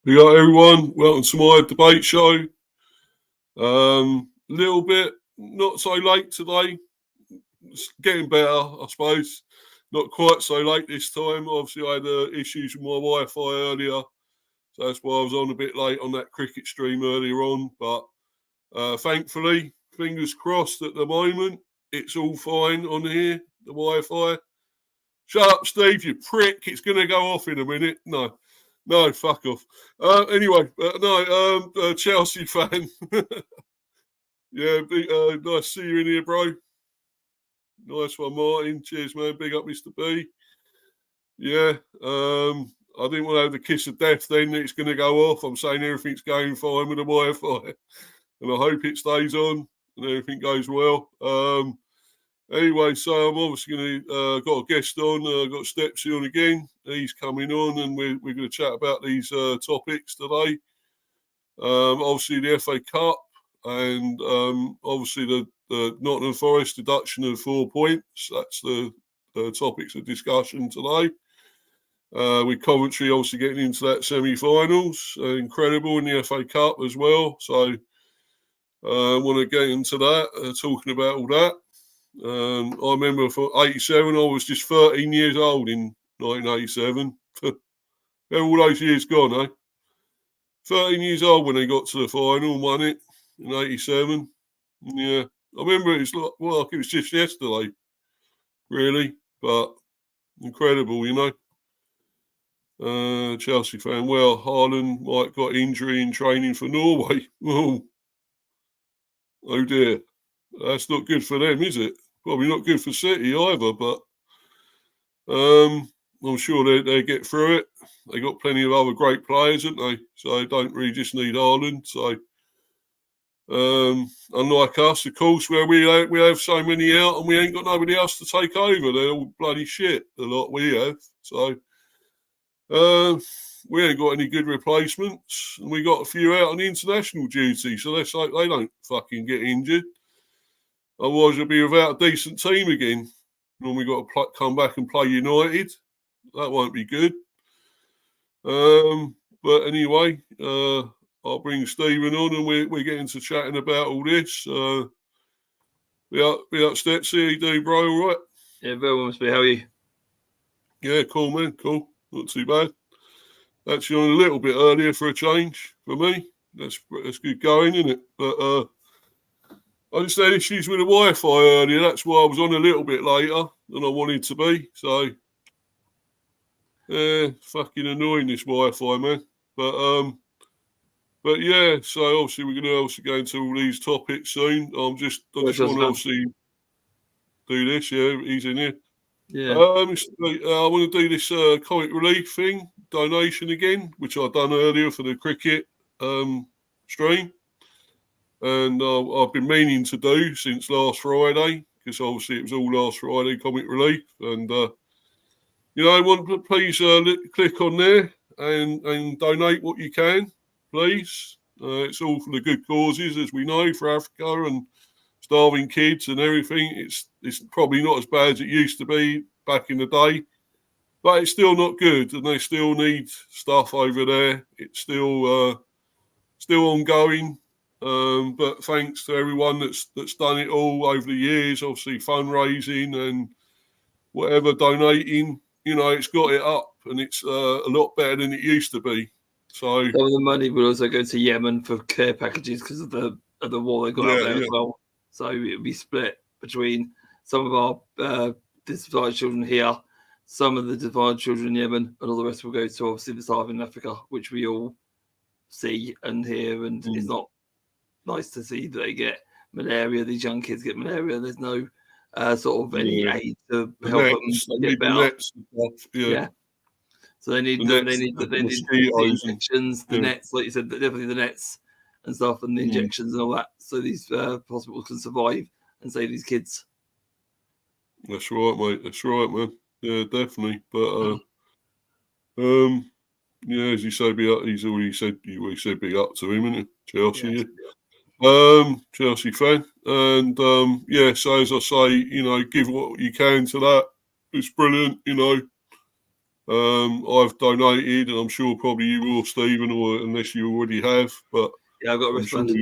We got everyone. Welcome to my debate show. Little bit not so late today. It's getting better, I suppose. Not quite so late this time. Obviously, I had issues with my Wi-Fi earlier, so that's why I was on a bit late on that cricket stream earlier on. But thankfully, fingers crossed at the moment, it's all fine on here. The Wi-Fi. Shut up, Steve, you prick. It's going to go off in a minute. No, fuck off. Anyway, Chelsea fan. Yeah, nice to see you in here, bro. Nice one, Martin. Cheers, man. Big up, Mr. B. Yeah, I didn't want to have the kiss of death then. It's going to go off. I'm saying everything's going fine with the Wi-Fi. And I hope it stays on and everything goes well. Anyway, so I'm obviously going to got a guest on. Got Stepsy on again. He's coming on, and we're going to chat about these topics today. Obviously, the FA Cup, and obviously the Nottingham Forest deduction of 4 points. That's the topics of discussion today. With Coventry obviously getting into that semi-finals, incredible in the FA Cup as well. So I want to get into that, talking about all that. I remember for 87, I was just 13 years old in 1987. Where all those years gone, eh? 13 years old when they got to the final, won it in 87. Yeah, I remember it was it was just yesterday, really, but incredible, you know. Chelsea fan. Well, Haaland might got injury in training for Norway. Oh dear. That's not good for them, is it? Probably not good for City either, but I'm sure they get through it. They got plenty of other great players, haven't they? So they don't really just need Haaland. So unlike us, of course, where we have so many out and we ain't got nobody else to take over. They're all bloody shit, the lot we have. So we ain't got any good replacements, and we got a few out on international duty. So let's hope they don't fucking get injured. Otherwise, we'll be without a decent team again. When we got to come back and play United, that won't be good. But anyway, I'll bring Stephen on, and we're getting to chatting about all this. Be up, Stetsy. How you doing, bro? All right? Yeah, very well, Mr. How are you? Yeah, cool, man. Cool. Not too bad. Actually, on a little bit earlier for a change for me. That's good going, isn't it? But I just had issues with the Wi-Fi earlier. That's why I was on a little bit later than I wanted to be. So, fucking annoying, this Wi-Fi, man. But yeah, so obviously we're going to also go into all these topics soon. I just want to obviously do this. Yeah, he's in here. Yeah. I want to do this comic relief thing, donation again, which I've done earlier for the cricket stream. And I've been meaning to do since last Friday, because obviously it was all last Friday, comic relief. And, please click on there and donate what you can, please. It's all for the good causes, as we know, for Africa and starving kids and everything. It's probably not as bad as it used to be back in the day, but it's still not good, and they still need stuff over there. It's still ongoing. But thanks to everyone that's done it all over the years, obviously fundraising and whatever, donating, it's got it up, and it's a lot better than it used to be. So some of the money will also go to Yemen for care packages because of the war they got out there as well. So it'll be split between some of our disadvantaged children here, some of the disadvantaged children in Yemen, and all the rest will go to obviously the starving in Africa, which we all see and hear, and it's not nice to see that they get malaria. These young kids get malaria. There's no sort of any aid to help them get better. Yeah. So they need injections, the nets, like you said, definitely the nets and stuff, and the injections and all that, so these hospitals can survive and save these kids. That's right, mate. That's right, man. Yeah, definitely. But yeah, as you say, he's already said big up to him, isn't it? Chelsea, Chelsea fan, and so as I say, give what you can to that. It's brilliant, I've donated, and I'm sure probably you will, Stephen, or unless you already have. But yeah, I've got a wristband. Sure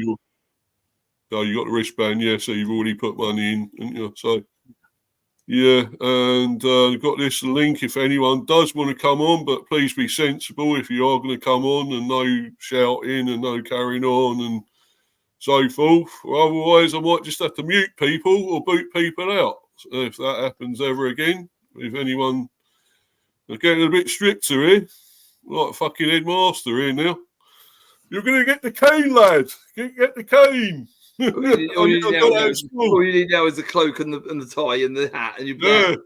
you got the wristband, yeah. So you've already put money in, haven't you? So yeah, and I've got this link if anyone does want to come on, but please be sensible if you are going to come on, and no shouting and no carrying on and so forth. Or otherwise, I might just have to mute people or boot people out if that happens ever again. If anyone, they're getting a bit stricter here, like a fucking headmaster here now. You're going to get the cane, lad. Get the cane. All you need now is the cloak and the tie and the hat, and you're back.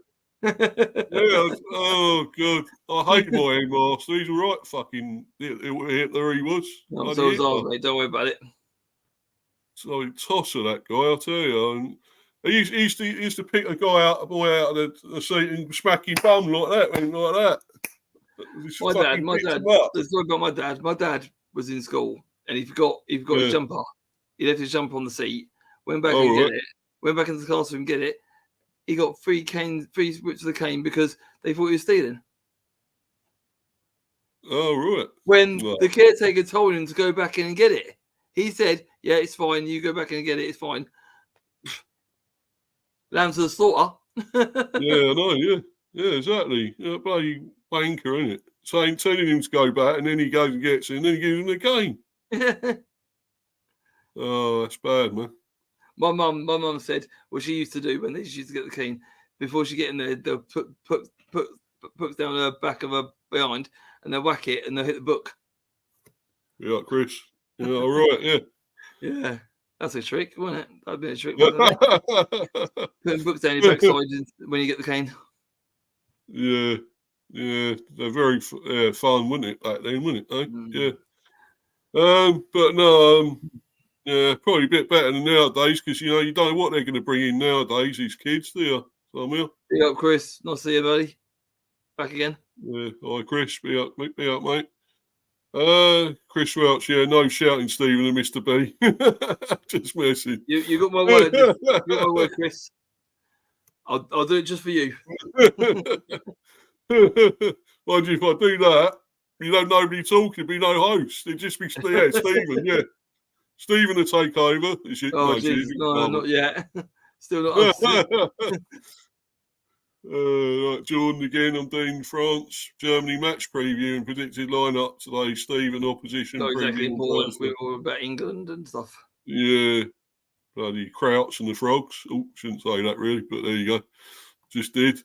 Yeah. Oh god, I hate my headmaster. He's all right. Fucking Hitler, he was. No, so was I, mate. Don't worry about it. So tosser that guy, I'll tell you. And he used to pick a boy out of the seat and smack his bum like that, like that. My dad. Let's talk about my dad. My dad was in school and he forgot his jumper. He left his jumper on the seat. Went back and get it. Went back into the classroom and get it. He got 3 whips of the cane because they thought he was stealing. Oh right. When the caretaker told him to go back in and get it, he said, "Yeah, it's fine. You go back in and get it. It's fine." Lamb to the slaughter. Yeah, I know. Yeah, exactly. Yeah, bloody wanker, isn't it? Telling him to go back, and then he goes and gets it, and then he gives him the cane. Oh, that's bad, man. My mum said what she used to do when they used to get the cane before she get in there, they'll put books down her back of her behind, and they'll whack it and they'll hit the book. Yeah, Chris. Yeah, all right. Yeah. Yeah, that's a trick, wasn't it? That'd be a trick. Putting books down your backside when you get the cane. Yeah, they're very fun, wouldn't it? Back then, wouldn't it? Eh? Yeah. But no, yeah, probably a bit better than nowadays because you don't know what they're going to bring in nowadays. These kids, do you? Samuel? Be up, Chris. Nice to see you, buddy. Back again. Yeah. Hi, Chris. Be up, mate. Chris Welch. Yeah, no shouting, Stephen and Mr. B. Just messing. You got my word. You got my word, Chris. I'll do it just for you. Mind you, if I do that, nobody talking, be no host. It'd just be Stephen. Yeah. Stephen will take over. No, not yet. Still not us. Right, Jordan again. I'm doing France, Germany match preview and predicted lineup today. Stephen opposition. Not exactly important. We're all about England and stuff. Yeah, bloody Krauts and the Frogs. Oh, shouldn't say that really, but there you go. Just did.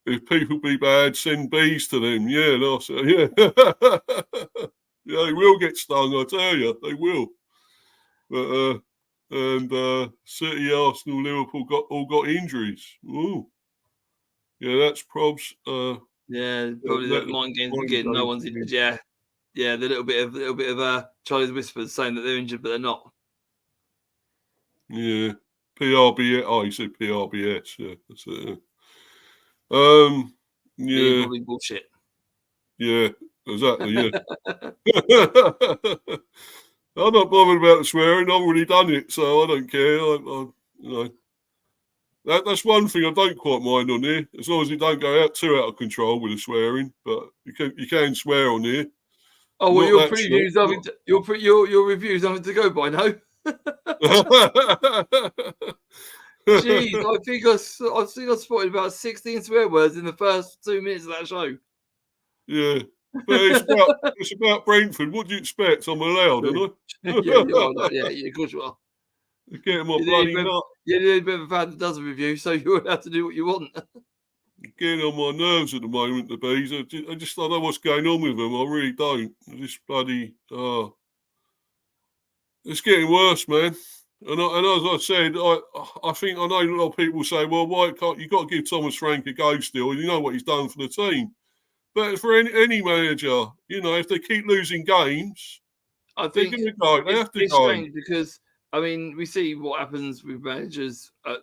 If people be bad, send bees to them. Yeah, yeah. Yeah, they will get stung, I tell you, they will. But City, Arsenal, Liverpool all got injuries. Ooh, yeah, that's probs. Yeah, probably that mind games again. No one's injured. Yeah, the little bit of Charlie's whispers saying that they're injured, but they're not. Yeah, PRBS. Oh, you said PRBS. Yeah, that's it. Yeah, probably bullshit. Yeah. Exactly, yeah. I'm not bothered about the swearing. I've already done it, so I don't care. That's one thing I don't quite mind on here, as long as it don't go too out of control with the swearing. But you can swear on here. Oh, well, your previews, your reviews, nothing to go by, no. Jeez, I think I spotted about 16 swear words in the first 2 minutes of that show. Yeah. But it's about Brentford. What do you expect? I'm allowed, aren't I? Yeah, you are. Yeah, of course you are. Getting my bloody nut. You're the only bit of a fan that does a review, so you're allowed to do what you want. Getting on my nerves at the moment, the bees. I just don't know what's going on with them. I really don't. This bloody. It's getting worse, man. And as I said, I think I know a lot of people say, well, why can't you got to give Thomas Frank a go still? And you know what he's done for the team. But for any manager, if they keep losing games, I think they're going to go. They have to go. It's strange because, I mean, we see what happens with managers at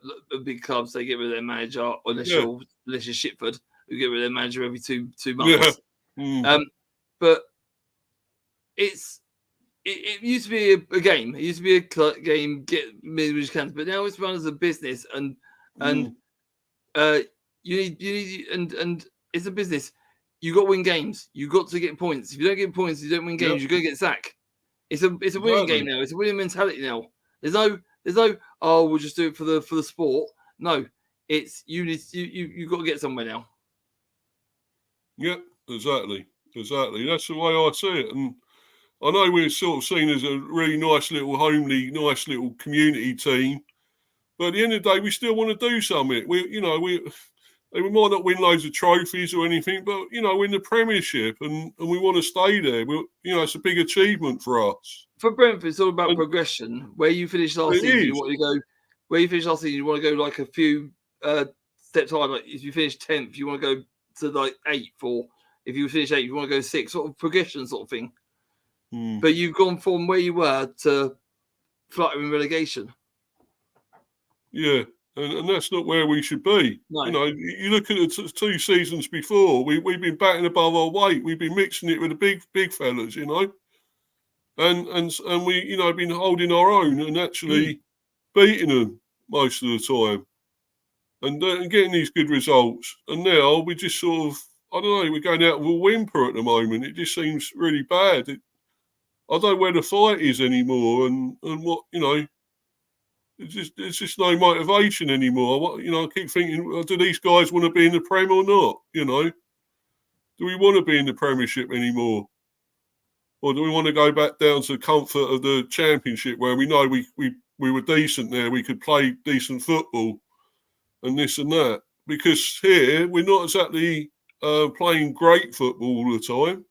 big clubs. They get rid of their manager, unless you're Shipford, who get rid of their manager every two months. Yeah. But it used to be a game. It used to be a game, get mid-range cans, but now it's run as a business, and you need, and it's a business. You got to win games. You got to get points. If you don't get points, you don't win games. You're going to get sacked. It's a winning game now. It's a winning mentality now. There's no. Oh, we'll just do it for the sport. No, it's you got to get somewhere now. Yep, exactly. That's the way I see it, and I know we're sort of seen as a really nice little homely, nice little community team, but at the end of the day, we still want to do something. We might not win loads of trophies or anything, but we're in the Premiership and we want to stay there. It's a big achievement for us. For Brentford, it's all about progression. Where you finished last season, you want to go. Where you finished last season, you want to go like a few steps higher. Like if you finish 10th, you want to go to like 8th, or if you finish 8th, you want to go 6th. Sort of progression, sort of thing. But you've gone from where you were to fluttering relegation. Yeah, and that's not where we should be. No. You look at the 2 seasons before, we've been batting above our weight. We've been mixing it with the big fellas, and we been holding our own and actually beating them most of the time, and getting these good results. And now we just sort of, I don't know, we're going out with a whimper at the moment. It just seems really bad. I don't know where the fight is anymore, and what it's just no motivation anymore. I keep thinking, do these guys want to be in the Prem or not? Do we want to be in the Premiership anymore, or do we want to go back down to the comfort of the Championship, where we know we were decent there, we could play decent football, and this and that? Because here we're not exactly playing great football all the time.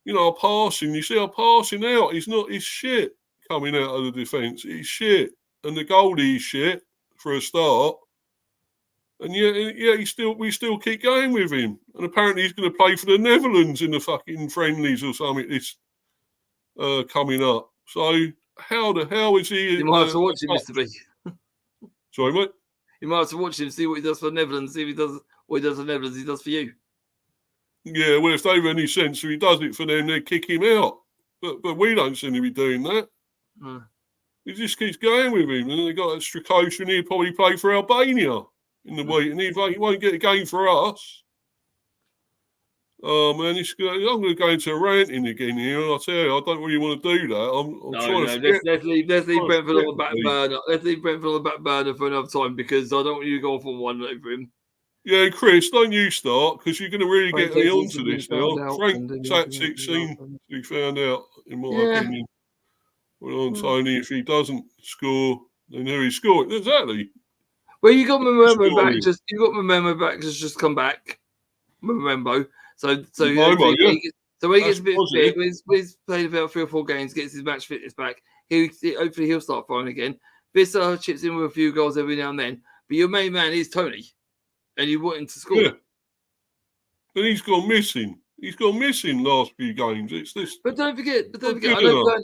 Our passing, our passing out is shit coming out of the defence. It's shit. And the goalie is shit for a start. And we still keep going with him. And apparently he's going to play for the Netherlands in the fucking friendlies or something this coming up. So how is he? You might have to watch him, Mr. B. Sorry, mate? You might have to watch him, see what he does for the Netherlands, see if he does what he does for the Netherlands, he does for you. Yeah, well, if they've any sense, if he does it for them, they kick him out. But we don't seem to be doing that. No. He just keeps going with him. And they got Strakosha, and he'll probably play for Albania in the week. And he won't get a game for us. Oh, man, I'm going to go into a ranting again here. And I tell you, I don't really want to do that. I'm trying to forget. Let's leave Brentford on the back burner. Let's leave Brentford on the back burner for another time, because I don't want you to go off on one over him. Yeah, Chris, don't you start, because you're going to really get me onto this now. Frank tactics seem to be found out, in my opinion. Well, on Tony, if he doesn't score, then who he's scoring. Exactly. Well, you got Mememo back. Mememo back. Just come back, Mememo. So when he gets a bit fit, he's played about 3 or 4 games, gets his match fitness back. Hopefully he'll start firing again. Vista chips in with a few goals every now and then, but your main man is Tony, and you want him to score. Yeah. And he's gone missing. He's gone missing last few games. It's this. But don't forget. I know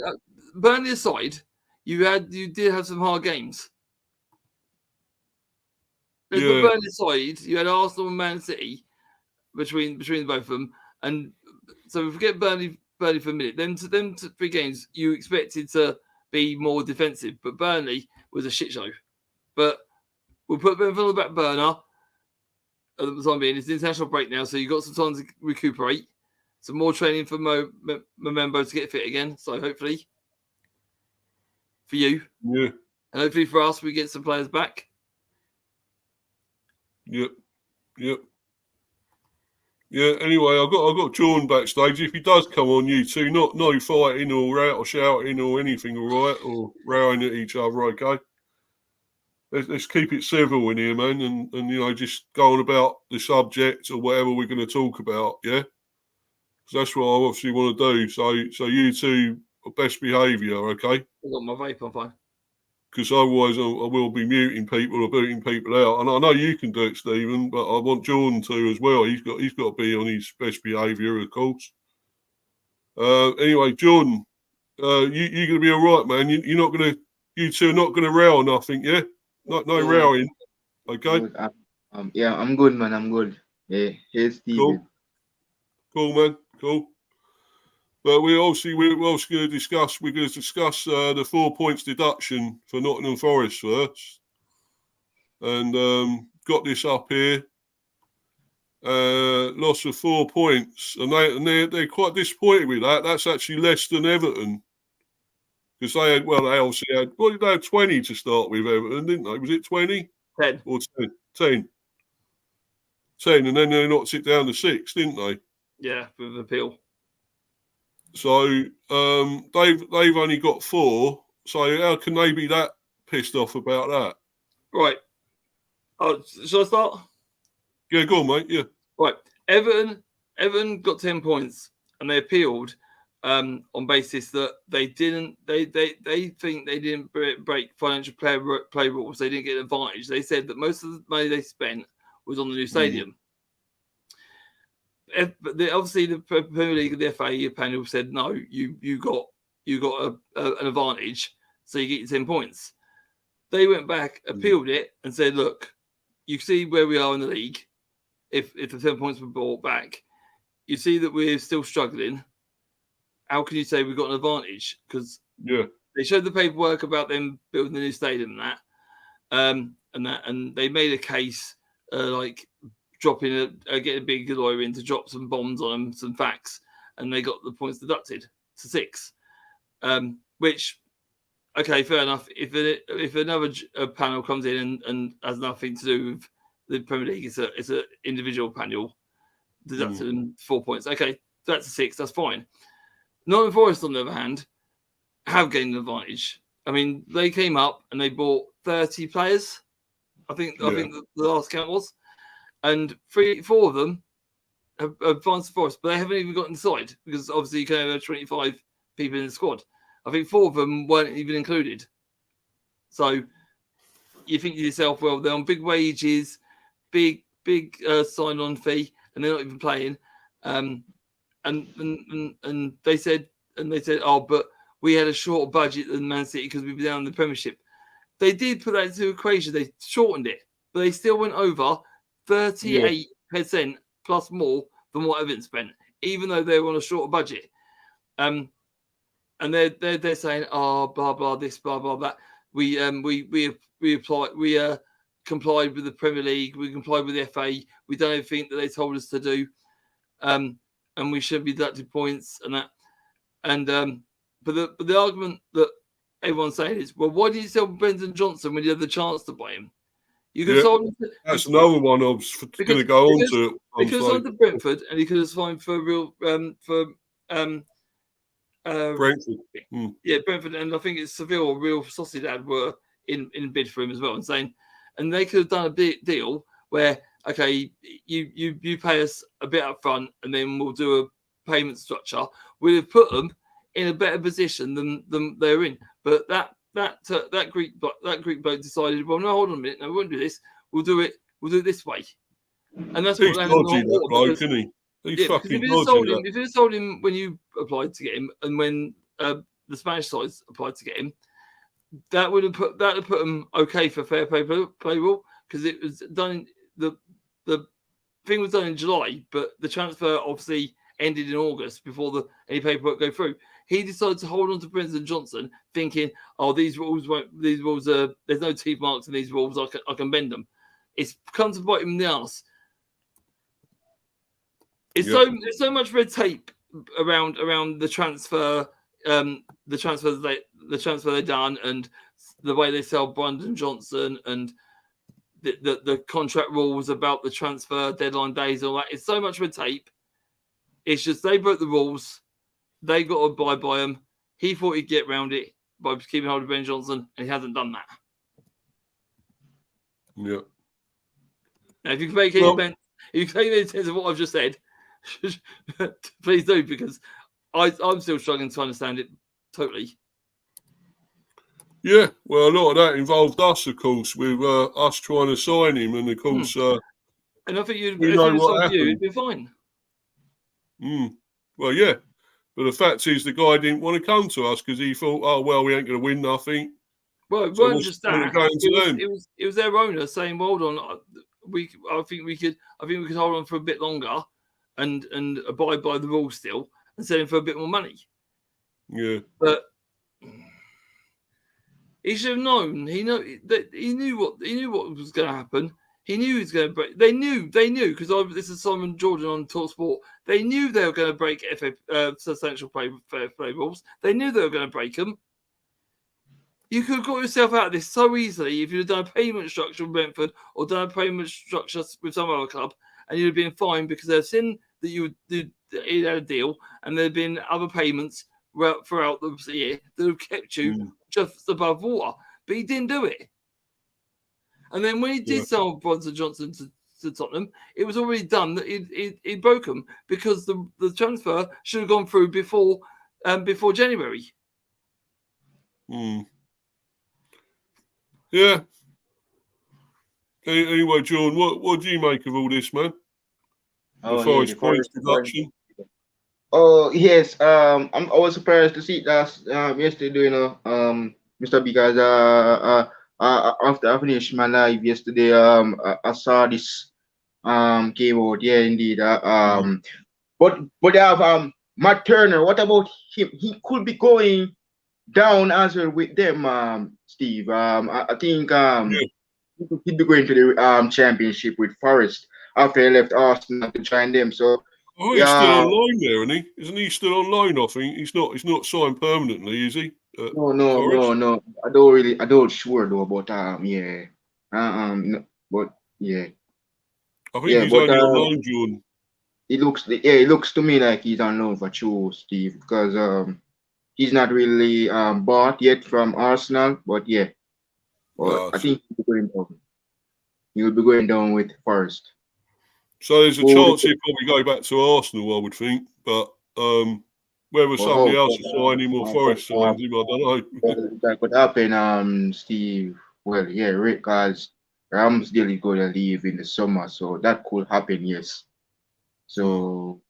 Burnley aside, you did have some hard games. Burnley aside, you had Arsenal and Man City between the both of them, and so forget Burnley for a minute. Them 3 games you expected to be more defensive, but Burnley was a shit show. But we'll put Burnley on the back burner at the time being. It's the international break now, so you've got some time to recuperate. Some more training for Memembo to get fit again. So hopefully for you, and hopefully for us, we get some players back. Yep. Yeah. Anyway, I've got John backstage. If he does come on, you two, no fighting or shouting or anything, all right, or rowing at each other. Okay. Let's keep it civil in here, man, and just go on about the subject or whatever we're going to talk about. Yeah. Because that's what I obviously want to do. So you two are best behaviour, okay? I've got my vape on fine. Because otherwise I will be muting people or booting people out. And I know you can do it, Stephen, but I want Jordan to as well. He's got to be on his best behaviour, of course. Anyway, Jordan, you're going to be all right, man. You two are not going to row or nothing, yeah? No rowing, okay? Yeah, I'm good, man. I'm good. Yeah, hey, Stephen. Cool, man. Cool. But we're also going to discuss. We're going to discuss the 4 points deduction for Nottingham Forest first, and got this up here. loss of 4 points, and they're quite disappointed with that. That's actually less than Everton, because they obviously had, they had 20 to start with, Everton, didn't they? Was it 20? 10 or 10? 10. 10, and then they knocked it down to 6, didn't they? Yeah, with appeal. So they've only got 4. So how can they be that pissed off about that? Right. Shall I start? Yeah, go on, mate. Yeah. Right. Everton got 10 points, and they appealed on basis that they think they didn't break financial play rules. They didn't get an advantage. They said that most of the money they spent was on the new stadium. Obviously, the Premier League and the FA panel said no. You got an advantage, so you get your 10 points. They went back, appealed it, and said, "Look, you see where we are in the league. If the 10 points were brought back, you see that we're still struggling. How can you say we've got an advantage? Because they showed the paperwork about them building the new stadium and they made a case like getting a big lawyer in to drop some bombs on them, some facts, and they got the points deducted to 6. Which, okay, fair enough. If another panel comes in and has nothing to do with the Premier League, it's an individual panel deducted them 4 points. Okay, that's a 6. That's fine. Nottingham Forest, on the other hand, have gained an advantage. I mean, they came up and they bought 30 players. I think the last count was, and 4 of them have advanced to Forest, but they haven't even got inside because obviously you can have 25 people in the squad. I think 4 of them weren't even included. So you think to yourself, well, they're on big wages, big sign-on fee, and they're not even playing. And they said, oh, but we had a shorter budget than Man City because we've been down in the Premiership. They did put that into the equation. They shortened it, but they still went over 38% plus more than what Everton spent, even though they were on a shorter budget. And they're saying, oh, blah blah this, blah blah that. We complied with the Premier League. We complied with the FA. We done everything that they told us to do. And we should be deducted points and that. And but the argument that everyone's saying is, well, why did you sell Brendan Johnson when you had the chance to buy him? You could sold him. That's another one I was going to go on to. Because under Brentford, and he could have signed for Brentford. Yeah, Brentford, and I think it's Seville or Real Sociedad were in bid for him as well, and they could have done a big deal where, okay, you pay us a bit up front, and then we'll do a payment structure. We'd have put them in a better position than they're in. But that Greek bloke decided, well, no, hold on a minute, no, we won't do this. We'll do it this way, and that's what landed on the bloke, isn't he? He's fucking dodgy. If you sold him when you applied to get him, and when the Spanish sides applied to get him, that would have put him okay for fair play rule, because it was done. The thing was done in July, but the transfer obviously ended in August before any paperwork go through. He decided to hold on to Brendan Johnson, thinking, "Oh, these rules are. There's no teeth marks in these rules. I can bend them." It's come to bite him in the ass. It's so much red tape around the transfer, the transfer they done, and the way they sell Brendan Johnson, and the contract rules about the transfer deadline days, all that. It's so much red tape. It's just they broke the rules. They got to abide by them. He thought he'd get around it by keeping hold of Ben Johnson, and he hasn't done that. Yeah. Now, if you can make any sense of what I've just said, please do, because I'm still struggling to understand it totally. Yeah, well, a lot of that involved us, of course, with us trying to sign him, and of course, and I think if you'd signed you, it'd be fine. Well, yeah, but the fact is, the guy didn't want to come to us because he thought, oh well, we ain't going to win nothing. Well, it wasn't just that. It was their owner saying, well, hold on, I think we could hold on for a bit longer and abide by the rules still and sell him for a bit more money. Yeah, but he should have known. He knew what was going to happen. He knew he was going to break. They knew because this is Simon Jordan on TalkSport. They knew they were going to break substantial play rules. They knew they were going to break them. You could have got yourself out of this so easily if you'd done a payment structure with Brentford or done a payment structure with some other club, and you'd have been fine because they've seen that you had a deal and there'd been other payments throughout the year that have kept you just above water. But he didn't do it. And then when he did sell Bronson Johnson to Tottenham, it was already done that he broke them because the transfer should have gone through before January. Yeah. Anyway, John, what do you make of all this, man? The Forest points deduction. Oh yes, I was surprised to see that yesterday, Mr. Because after I finished my live yesterday, I saw this came out. Yeah, indeed. But they have Matt Turner. What about him? He could be going down as well with them, Steve. I think he'd be going to the championship with Forest after he left Arsenal to join them. So. Oh, he's still online there, isn't he? Isn't he still online? I think he's not signed permanently, is he? No. I don't sure though, but yeah. No, but yeah. I think he's only on loan, Jordan. It looks to me like he's on loan for true, Steve, because he's not really bought yet from Arsenal, but yeah. But I think he'll be going down with Forest. So there's a chance he'll probably go back to Arsenal, I would think. But whether somebody else will sign him or Forest signs him, I don't know. That could happen, Steve. Well, yeah, because Ramsdale is going to leave in the summer, so that could happen, yes. So,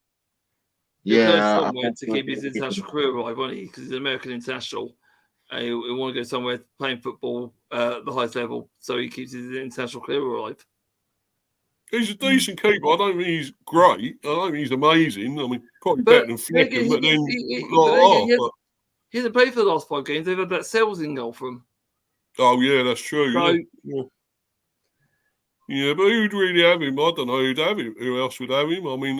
yeah. Somewhere to keep his international career alive, won't he? Because he's an American international. He want to go somewhere playing football at the highest level, so he keeps his international career alive. He's a decent keeper. I don't think he's great. I don't think he's amazing. I mean, probably better than Flicken, but then he hasn't played for the last 5 games. They've had that sales in goal for him. Oh yeah, that's true. So, yeah, but who'd really have him? I don't know who'd have him. Who else would have him? I mean,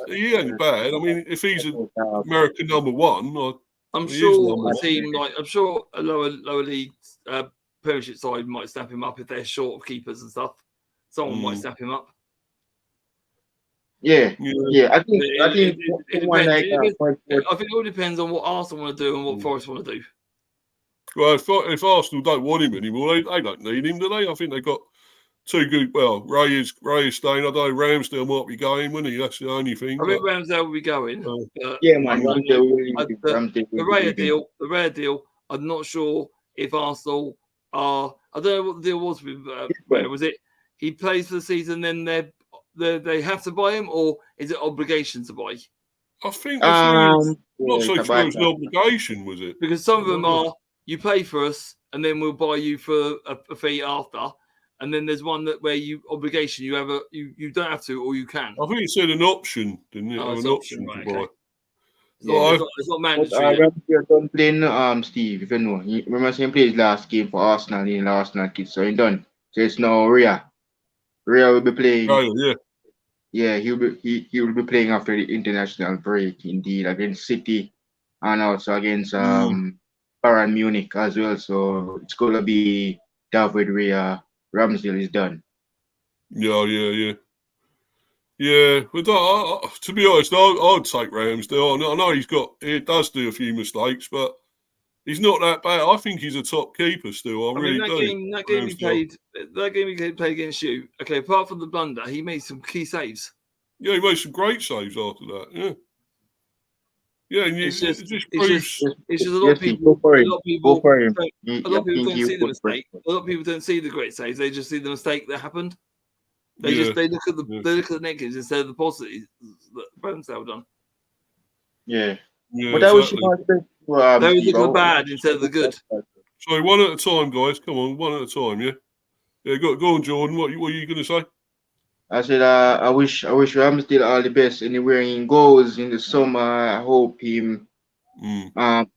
he ain't bad. I mean, if he's an American number one, I'm sure a team I'm sure a lower league Premiership side might snap him up if they're short of keepers and stuff. Someone might snap him up. Yeah. I think it all depends on what Arsenal want to do and what Forest want to do. Well, if Arsenal don't want him anymore, they don't need him, do they? I think they've got too good. Well, Ray is staying. I don't know. Ramsdale might be going, wouldn't he? That's the only thing. I think Ramsdale will be going. Yeah, man. The rare deal. I'm not sure if Arsenal are. I don't know what the deal was with. Where was it? He plays for the season, then they have to buy him, or is it obligation to buy? I think not so sure it was an obligation, was it? Because some of them are you pay for us, and then we'll buy you for a fee after, and then there's one where you obligation you have you don't have to or you can. I think it said an option, didn't it? An option to buy. It's not mandatory. Done playing, Steve. If you know, remember he played his last game for Arsenal in Arsenal kids, so he done. So it's now Rhea will be playing. Oh, yeah. Yeah, he will be playing after the international break, indeed, against City and also against Bayern Munich as well. So it's gonna be David Rhea. Ramsdale is done. Yeah. But to be honest, I'd take Ramsdale. I know he does do a few mistakes, but he's not that bad. I think he's a top keeper still. I really do. That game he played against you. Okay, apart from the blunder, he made some key saves. Yeah, he made some great saves after that. Yeah. Yeah, and it's just a lot of people don't see the mistake. A lot of people don't see the great saves. They just see the mistake that happened. They look at the negatives instead of the positives that Ramsdale done. Yeah. But I wish you they look at the bad instead of the good. Sorry, one at a time, guys. Come on, one at a time. Yeah. Go on, Jordan. What are you going to say? I said, I wish Ramsdale all the best anywhere he goes in the summer. I hope him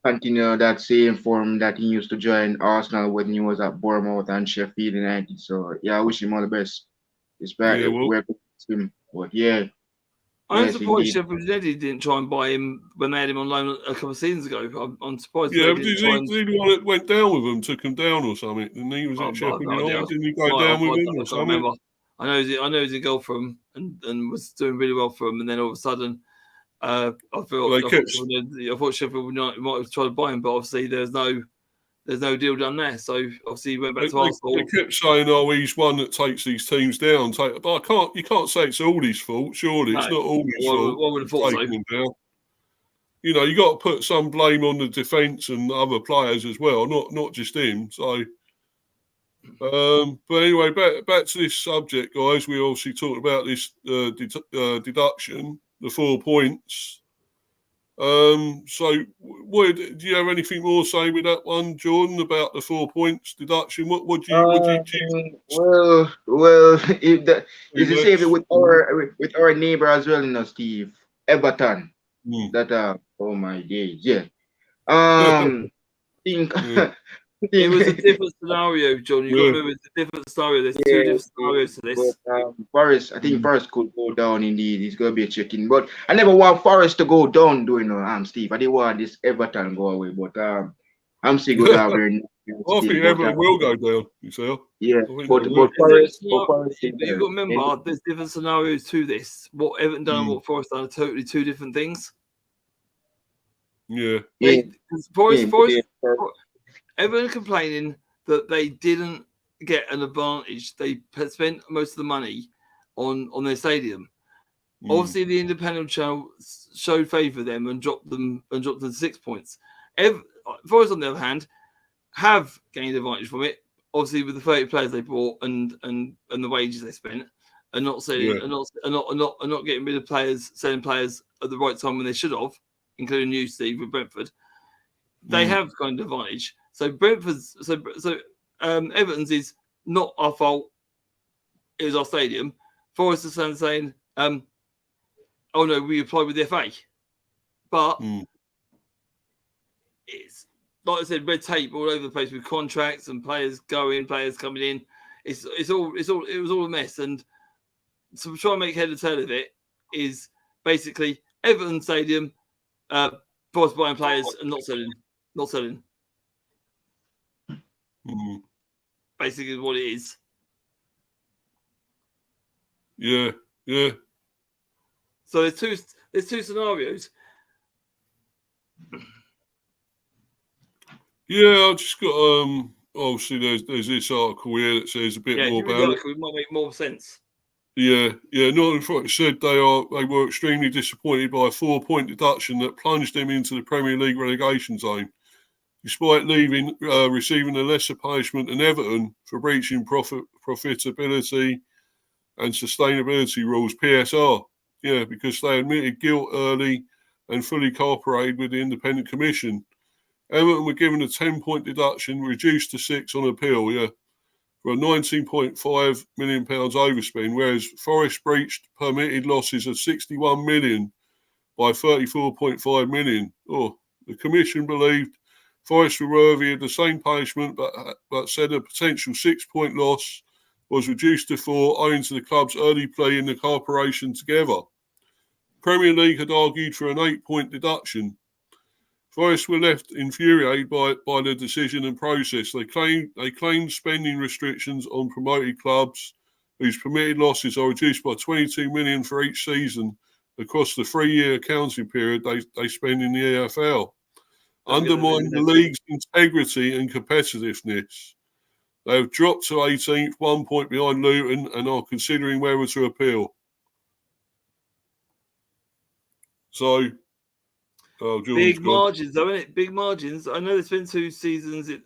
continue that same form that he used to join Arsenal when he was at Bournemouth and Sheffield United. So yeah, I wish him all the best. despite where him. But yeah. I'm surprised Sheffield United didn't try and buy him when they had him on loan a couple of seasons ago. I'm surprised. Yeah, but did anyone that went down with him took him down or something? And he was at Sheffield United. Didn't he go down with him or something? Remember. I know he's a goal for him and was doing really well for him. And then all of a sudden, I thought Sheffield United might have tried to buy him, but obviously there's no deal done there. So obviously he went back to Arsenal. They kept saying, "Oh, he's one that takes these teams down." But you can't say it's all his fault. Surely it's not all his fault. I would have thought so. Him down. You know, you got to put some blame on the defence and other players as well, not just him. So, but anyway, back to this subject, guys. We obviously talked about this deduction, the 4 points. So, do you have anything more to say with that one, Jordan, about the 4 points deduction? What do you? Well, it's the same with our neighbor as well, you know, Steve, Everton. That oh my days, yeah. Think. It was a different scenario, John. You got to remember it's a different scenario. There's two different scenarios to this. But, Forest, I think Forest could go down indeed. It's gonna be a checking. But I never want Forest to go down, Steve. I didn't want this Everton go away, but I'm still good out there. I think Everton will go down, you see. Yeah, but Forest, you've got to remember there's different scenarios to this. What Everton done and what Forest done are totally two different things. Yeah. Everyone complaining that they didn't get an advantage. They spent most of the money on their stadium. Obviously, the independent channel showed favour them and dropped them to 6 points. Forest, on the other hand, have gained advantage from it. Obviously, with the 30 players they bought and the wages they spent, and not selling and not getting rid of players, selling players at the right time when they should have, including you, Steve, with Brentford. They have gained advantage. So Everton's is not our fault. It was our stadium. Forest is saying, "Oh no, we applied with the FA," but it's like I said, red tape all over the place with contracts and players going, players coming in. It was all a mess. And to try and make head or tail of it is basically Everton Stadium, Forest buying players and not selling. Basically, what it is. Yeah. So there's two scenarios. Yeah, I just got obviously there's this article here that says a bit more about it. It might make more sense. Yeah. Nottingham Forest said they were extremely disappointed by a 4-point deduction that plunged them into the Premier League relegation zone, despite receiving a lesser punishment than Everton for breaching profitability and sustainability rules, PSR. Yeah, because they admitted guilt early and fully cooperated with the independent commission. Everton were given a 10-point deduction, reduced to 6 on appeal, for a £19.5 million overspend, whereas Forest breached permitted losses of £61 million by £34.5 million. The commission believed Forest were worthy of the same punishment, but said a potential 6-point loss was reduced to 4 owing to the club's early play in the cooperation together. Premier League had argued for an 8-point deduction. Forest were left infuriated by the decision and process. They claimed spending restrictions on promoted clubs whose permitted losses are reduced by £22 million for each season across the 3-year accounting period they spend in the EFL. Undermine the league's integrity and competitiveness. They have dropped to 18th, 1 point behind Luton, and are considering whether to appeal. So, big margins, though, isn't it? Big margins. I know there's been 2 seasons. 2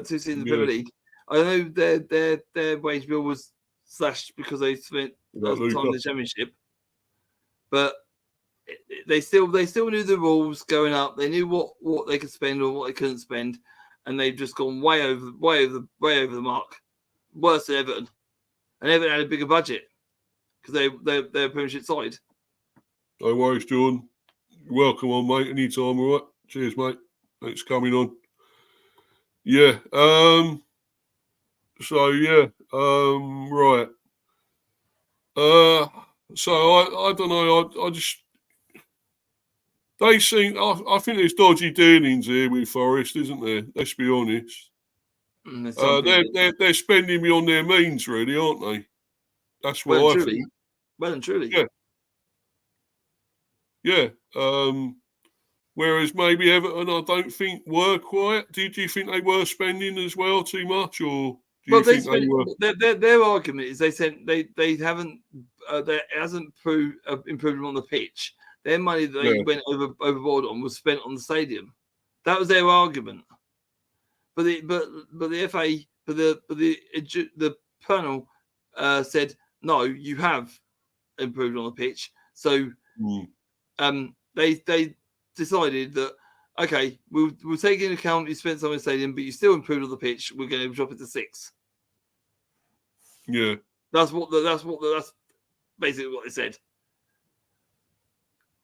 seasons in the Premier League. I know their wage bill was slashed because they spent a lot of time in the Championship, but they still knew the rules going up. They knew what they could spend or what they couldn't spend, and they've just gone way over the mark. Worse than Everton, and Everton had a bigger budget because they're a Premiership side. No worries, Jordan. You're welcome on, mate. Anytime, all right. Cheers, mate. Thanks for coming on. Yeah. Right. So I don't know. I just they seem. I think there's dodgy dealings here with Forest, isn't there? Let's be honest. They're spending beyond their means, really, aren't they? That's what I think. Well and truly. Yeah. Yeah. Whereas maybe Everton, I don't think were quite. Did you think they were spending as well too much, or do you think they were? Their argument is they haven't there hasn't improved on the pitch. Their money that they went overboard on was spent on the stadium. That was their argument. But the FA the panel said no, you have improved on the pitch. So they decided that okay, we'll take into account you spent some in the stadium, but you still improved on the pitch. We're going to drop it to 6. Yeah, that's basically what they said.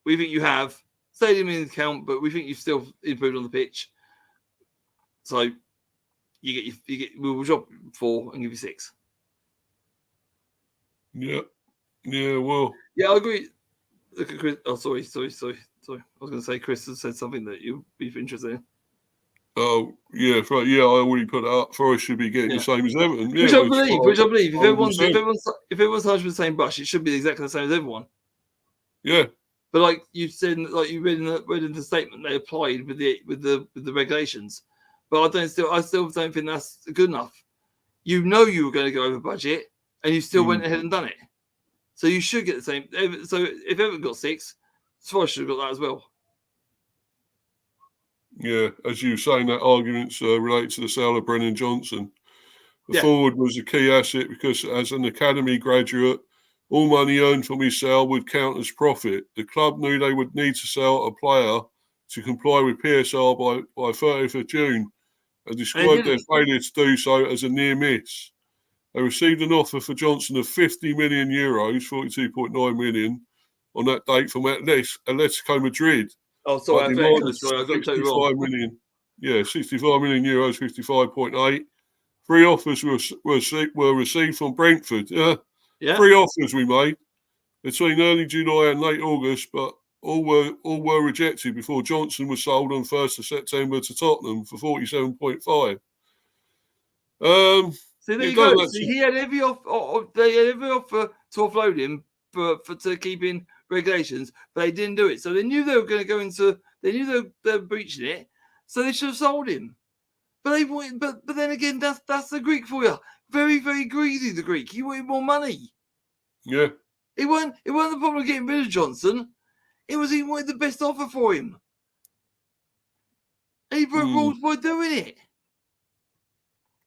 We think you have stadium in account, but we think you've still improved on the pitch. So we'll drop 4 and give you 6. Yeah. Well. Yeah, I agree. Look at Chris. Oh, sorry. I was going to say Chris has said something that you'd be interested in. Oh, yeah, right. Yeah, I already put that up. Forest should be getting the same as Everton. Yeah, which I believe. If everyone's charged with the same brush, it should be exactly the same as everyone. Yeah. But like you said, like you read in the statement, they applied with the regulations. But I still don't think that's good enough. You know you were going to go over budget, and you still went ahead and done it. So you should get the same. So if Everton got 6, Forest should have got that as well. Yeah, as you were saying, that argument's related to the sale of Brennan Johnson. The forward was a key asset because as an academy graduate, all money earned from his sale would count as profit. The club knew they would need to sell a player to comply with PSR by 30th of June and described their failure to do so as a near miss. They received an offer for Johnson of 50 million euros, 42.9 million, on that date from Atletico Madrid. Oh, sorry, I got 65 million. Yeah, 65 million euros, 55.8. 3 offers were received from Brentford. Yeah. 3 offers we made between early July and late August, but all were rejected before Johnson was sold on 1st of September to Tottenham for 47.5. So there you go. So he had every offer. They had every offer to offload him to keep in regulations, but they didn't do it. So they knew they were going to go into. They knew they were breaching it, so they should have sold him. But but then again, that's the Greek for you. Very, very greedy. The Greek. He wanted more money. Yeah. It wasn't the problem of getting rid of Johnson. It was he wanted the best offer for him. And he broke rules by doing it.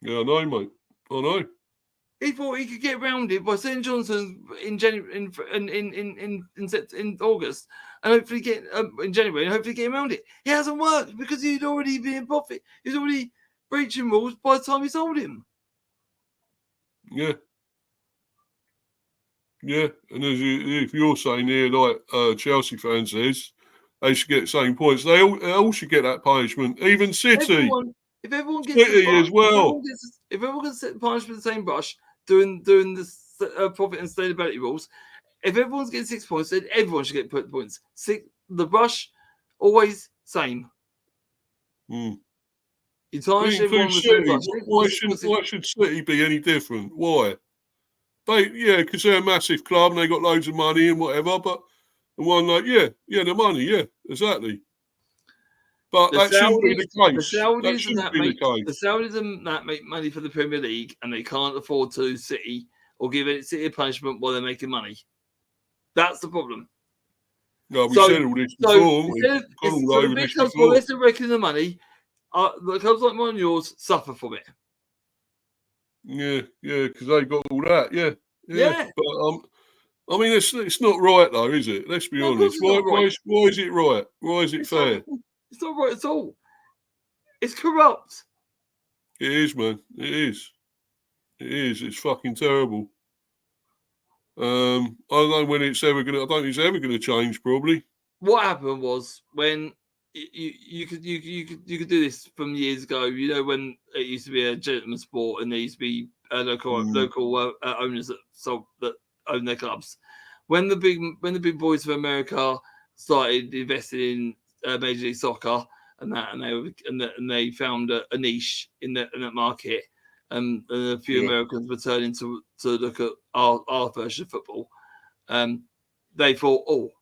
Yeah, I know, mate. I know. He thought he could get around it by selling Johnson in August, and hopefully get in January, and hopefully get around it. It hasn't worked because he'd already been in profit. He was already breaching rules by the time he sold him. Yeah. Yeah, and if you're saying here, like Chelsea fans says, they should get the same points. They all should get that punishment. Even City. If everyone gets City as well. If everyone gets punished with the same brush doing the profit and sustainability rules, if everyone's getting 6 points, then everyone should get put points. The brush always same. You tarnish everyone with the same brush. Why should City be any different? Why? Because they're a massive club and they got loads of money and whatever. But the one the money, exactly. But that shouldn't be the case. The Saudis and that make money for the Premier League, and they can't afford to City or give City a punishment while they're making money. That's the problem. No, we said all this before. The big clubs, while they're still making the money, the clubs like mine and yours suffer from it. Yeah, because they got all that. Yeah. But I mean, it's not right though, is it? Let's be honest. Why is it right? Why is it fair? It's not right at all. It's corrupt. It is, man. It is. It's fucking terrible. I don't know when it's ever gonna. I don't think it's ever gonna change. Probably. What happened was when you could do this from years ago. You know, when it used to be a gentleman's sport and there used to be local owners that own their clubs. When the big boys of America started investing in Major League Soccer and they found a niche in that market, and a few Americans were turning to look at our version of football. They thought,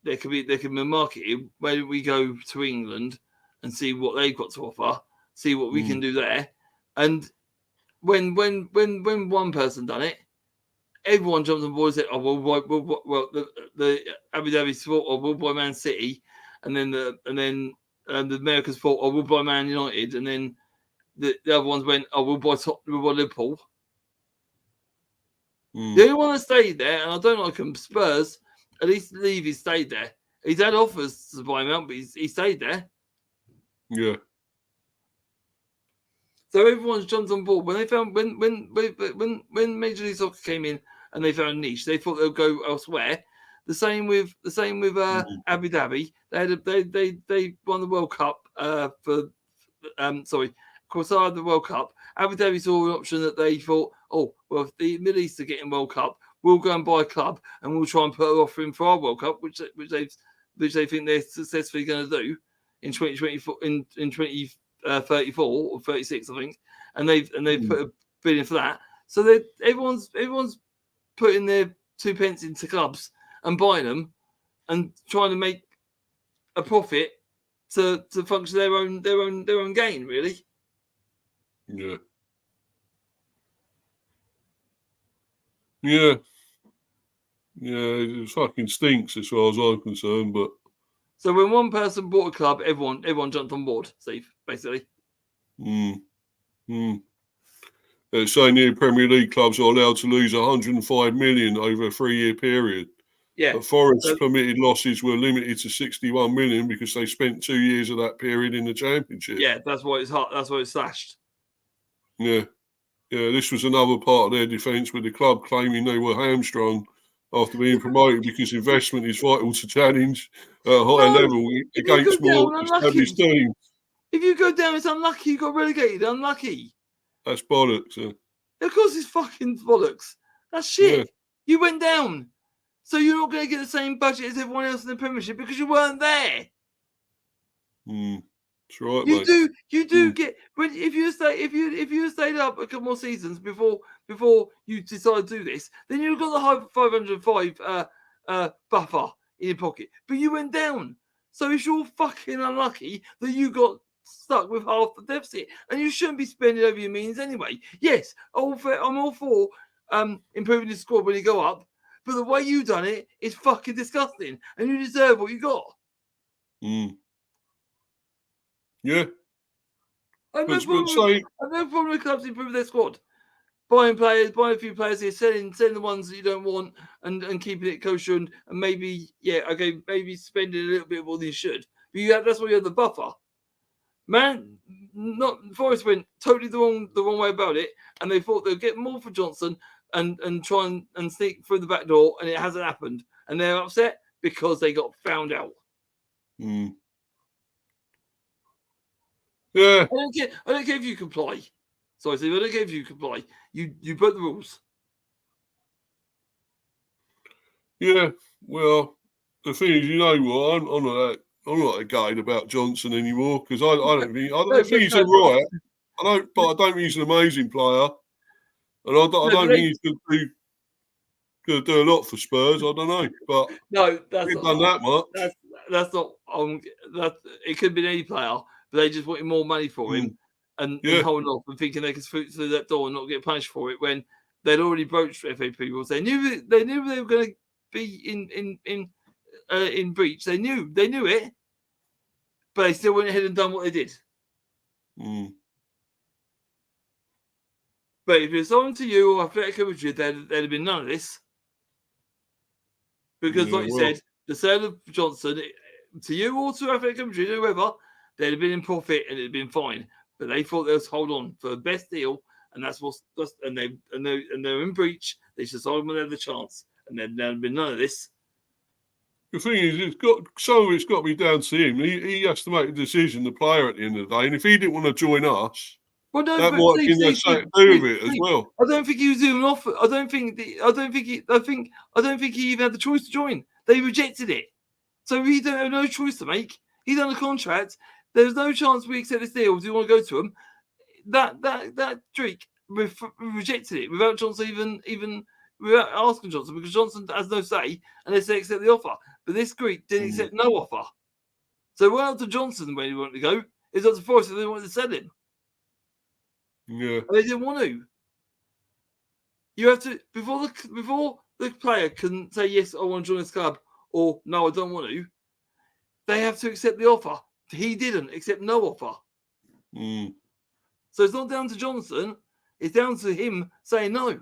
there could be a market. Why don't we go to England and see what they've got to offer, see what we can do there? And when one person done it, everyone jumped on board and said, the Abu Dhabi thought, we'll buy Man City, and then the Americans thought, we'll buy Man United, and then the other ones went, we'll buy Liverpool. The only one that stayed there, and I don't like him, Spurs, at least Levy stayed there. He's had offers to buy him out, but he stayed there. Yeah. So everyone's jumped on board. When they found when Major League Soccer came in and they found a niche, they thought they'd go elsewhere. The same with Abu Dhabi. They won the World Cup Qatar the World Cup. Abu Dhabi saw an option that they thought, if the Middle East are getting World Cup, we'll go and buy a club and we'll try and put an offer in for our World Cup, which they think they're successfully going to do in 2024 in 2034 or 36, I think, and they've put a bid in for that. So everyone's putting their 2 pence into clubs and buying them and trying to make a profit to function their own gain, really. Yeah. Yeah. Yeah, it fucking stinks as far as I'm concerned, but so when one person bought a club, everyone jumped on board, Steve, basically. They're saying new Premier League clubs are allowed to lose 105 million over a 3-year period. Yeah. But Forest's permitted losses were limited to 61 million because they spent 2 years of that period in the Championship. Yeah, that's why it's slashed. Yeah. Yeah, this was another part of their defence, with the club claiming they were hamstrung after being promoted because investment is vital to challenge at a higher level against more established teams. If you go down, it's unlucky. You got relegated. Unlucky. That's bollocks. Of course, it's fucking bollocks. That's shit. Yeah. You went down, so you're not going to get the same budget as everyone else in the Premiership because you weren't there. That's right, you mate. You do get if you stayed up a couple more seasons before you decide to do this, then you've got the high 505 buffer in your pocket. But you went down, so it's your fucking unlucky that you got stuck with half the deficit, and you shouldn't be spending over your means anyway. Yes, I'm all for improving the squad when you go up, but the way you done it is fucking disgusting, and you deserve what you got. Yeah. I've no problem with clubs improving their squad. Buying a few players here, selling the ones that you don't want, and keeping it kosher, and maybe spending a little bit more than you should. But that's why you have the buffer. Man, Forest went totally the wrong way about it, and they thought they'd get more for Johnson and try and sneak through the back door, and it hasn't happened. And they're upset because they got found out. Yeah. I don't care if you comply. Sorry, Steve, I don't care if you comply. You broke the rules. Yeah. Well, the thing is, you know what? I'm not gutted about Johnson anymore because I don't think he's all right. I don't think he's an amazing player, and I don't think he's going to do a lot for Spurs. I don't know, but no, that's not done that much. That's not. It could be any player, but they just wanted more money for him and holding off and thinking they could scoot through that door and not get punished for it when they'd already broached FAP rules. They knew they were going to be in breach. They knew it, but they still went ahead and done what they did. But if it's on to you or Athletic Coventry, there'd have been none of this. Because, like you said, the sale of Johnson to you or to Athletic Coventry, whoever, they'd have been in profit and it'd have been fine. But they thought they'd hold on for the best deal, and they're in breach. They just told them when they had the chance, and there'd been none of this. The thing is, some of it's got to be down to him. He has to make a decision, the player, at the end of the day. And if he didn't want to join us, Well, no, that but might have been something to do with it as well. I don't think he was even offered. I don't think he even had the choice to join. They rejected it, so he don't have no choice to make. He's on a contract. There's no chance we accept this deal. Do you want to go to him? That Drake rejected it without Johnson even without asking Johnson, because Johnson has no say unless they accept the offer. But this Greek didn't accept no offer. So it went up to Johnson when he wanted to go. It's up to Forrest if they wanted to sell him. Yeah. And they didn't want to. You have to before the player can say yes, I want to join this club, or no, I don't want to. They have to accept the offer. He didn't accept no offer. Mm. So it's not down to Johnson. It's down to him saying no.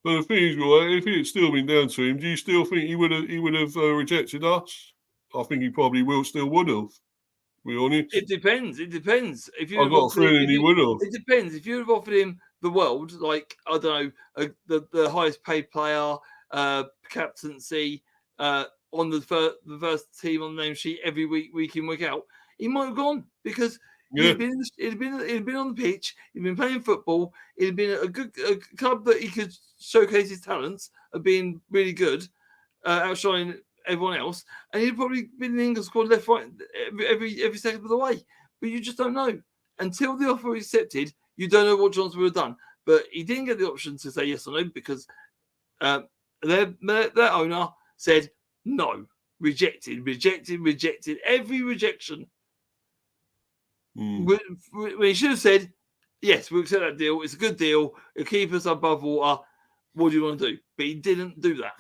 But the thing is, right, if it had still been down to him, do you still think he would have rejected us? I think he probably still would have. To be honest, It depends. It depends. If you I've got a feeling he would have. It depends. If you have offered him the world, like I don't know, the highest paid player, captaincy, on the first team on the name sheet every week in, week out, he might have gone because he'd been on the pitch, he'd been playing football, it'd been a club that he could showcase his talents of being really good, outshining everyone else, and he'd probably been in the England squad left, right, every second of the way. But you just don't know until the offer is accepted. You don't know what Johnson would have done. But he didn't get the option to say yes or no because their owner said no, rejected. Every rejection. When he should have said yes, we'll accept that deal. It's a good deal. It'll keep us above water. What do you want to do? But he didn't do that.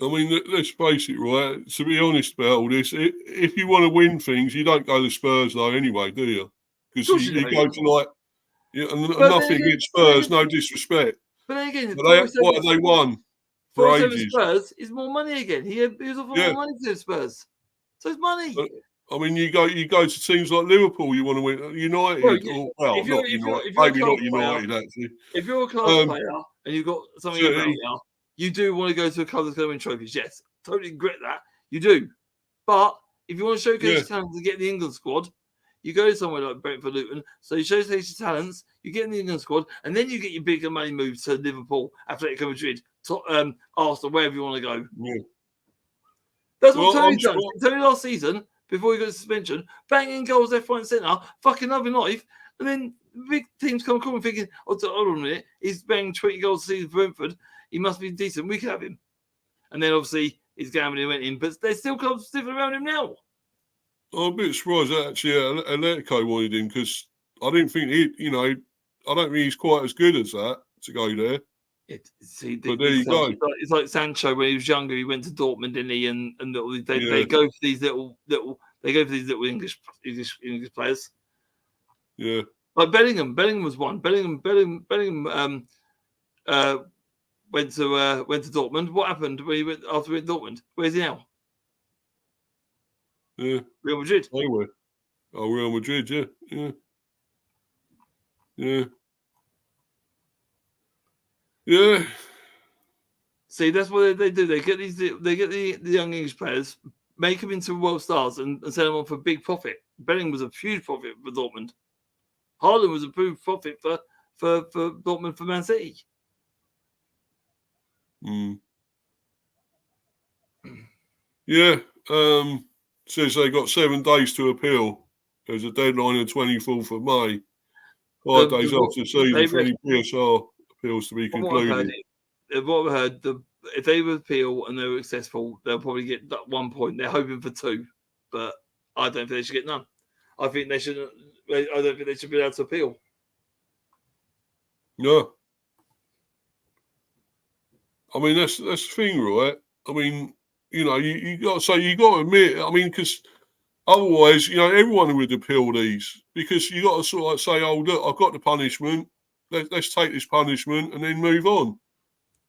I mean, let's face it, right? To be honest about all this, if you want to win things, you don't go to Spurs, though, anyway, do you? Because you go to, like, nothing against Spurs, no disrespect. But then again, what have they won for ages? Spurs is more money again. He was offering more money to the Spurs. So it's money. I mean, you go to teams like Liverpool, you want to win. United, not United, maybe not United, actually. If you're a class player and you've got something about you, you do want to go to a club that's going to win trophies. Yes, totally regret that. You do. But if you want to showcase your talents to get in the England squad, you go to somewhere like Brentford, Luton. So you showcase your talents, you get in the England squad, and then you get your bigger money moves to Liverpool, Atletico Madrid, Arsenal, wherever you want to go. Yeah. That's what Tony's done. Tony last season, before he got suspension, banging goals left, right, and centre, fucking loving life. And then big teams come calling thinking, hold on a minute, he's banging 20 goals a season for Brentford. He must be decent. We can have him. And then obviously his gambling went in, but there's still clubs sniffing around him now. I'm a bit surprised that actually Atletico wanted him because I didn't think I don't think he's quite as good as that to go there. But there you go. It's like Sancho when he was younger. He went to Dortmund, didn't he? And they go for these little English players. Yeah. Like Bellingham was one. Bellingham went to Dortmund. What happened when he went after Dortmund? Where's he now? Yeah. Real Madrid. Anyway. Oh, Real Madrid, Yeah. See, that's what they do. They get the young English players, make them into world stars, and sell them on for big profit. Bellingham was a huge profit for Dortmund. Haaland was a huge profit for Dortmund for Man City. Yeah. Says they got 7 days to appeal. There's a deadline on 24th of May. 5 days after the season for any PSR appeals to be concluded. What I've heard, if they would appeal and they were successful, they'll probably get that 1 point. They're hoping for 2, but I don't think they should get none. I think they shouldn't. I don't think they should be able to appeal. No. I mean, that's the thing, right? I mean, you got to admit. I mean, because otherwise, everyone would appeal these because you got to sort of say, "Oh, look, I've got the punishment. Let's take this punishment and then move on,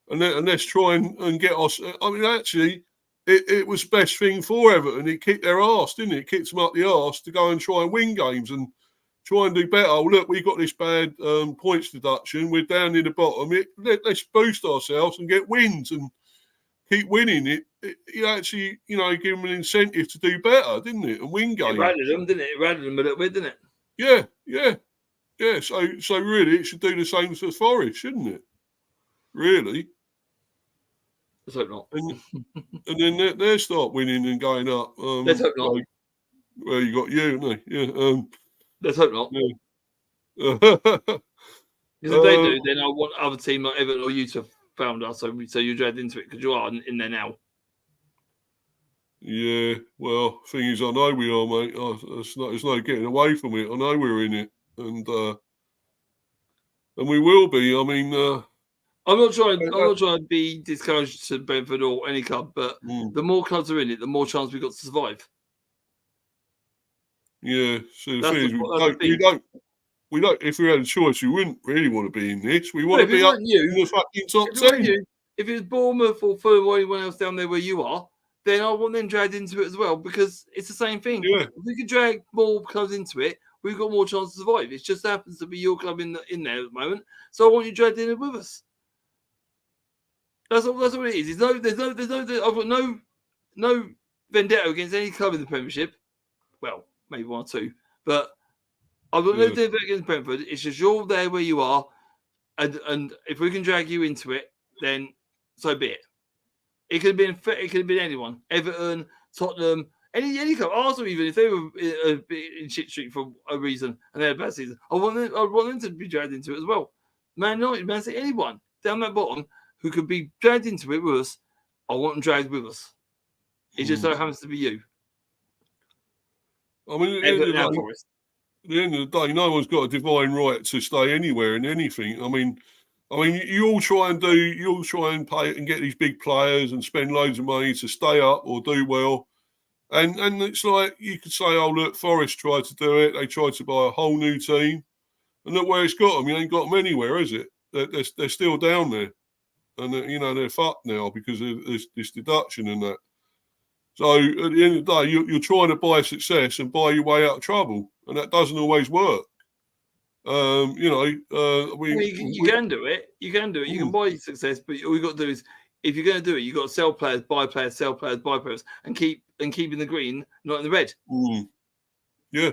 and let's try and get us." I mean, actually, it was the best thing for Everton. It kicked their arse, didn't it? It kicked them up the arse to go and try and win games and try and do better. Oh, look, we got this bad points deduction. We're down in the bottom. Let's boost ourselves and get wins and keep winning. it actually, you know, gave them an incentive to do better, didn't it? And win games. It rattled them, didn't it? It rattled them a little bit, didn't it? Yeah. So really, it should do the same for Forest, shouldn't it? Really. Let's hope not. And then they start winning and going up. Let's hope not. Well, you got you, haven't they? Yeah. Let's hope not. Yeah. Because if they do, then I want other team like Everton or you to found us, so you're dragged into it because you are in there now. Yeah, well, thing is, I know we are, mate. There's no getting away from it. I know we're in it, and we will be. I mean, I'm not trying to be discouraged to Brentford or any club, but the more clubs are in it, the more chance we've got to survive. Yeah, so the thing is, we don't. If we had a choice, we wouldn't really want to be in this. We want to be up in the fucking top 10. If it was Bournemouth or Fulham or anyone else down there where you are, then I want them dragged into it as well because it's the same thing. Yeah. If we could drag more clubs into it, we've got more chance to survive. It just happens to be your club in there at the moment, so I want you dragged in with us. That's all it is. I've got no vendetta against any club in the Premiership. Well, maybe one or two, but I've got no vendetta against Brentford. It's just you're there where you are, and if we can drag you into it, then so be it. It could have been anyone, Everton, Tottenham, any club, Arsenal even if they were in shit street for a reason and they had a bad season. I want them to be dragged into it as well. Man United, Man City, anyone down that bottom who could be dragged into it with us, I want them dragged with us. It just so happens to be you. I mean, at the end of the day, no one's got a divine right to stay anywhere in anything. I mean, you all try and pay and get these big players and spend loads of money to stay up or do well. And it's like you could say, oh, look, Forest tried to do it. They tried to buy a whole new team. And look where it's got them. You ain't got them anywhere, is it? They're still down there. And, they're fucked now because of this deduction and that. So at the end of the day, you're trying to buy success and buy your way out of trouble. And that doesn't always work. You can do it. You can do it. You can buy success, but all you got to do is, if you're going to do it, you got to sell players, buy players, sell players, buy players, and keep in the green, not in the red. Yeah,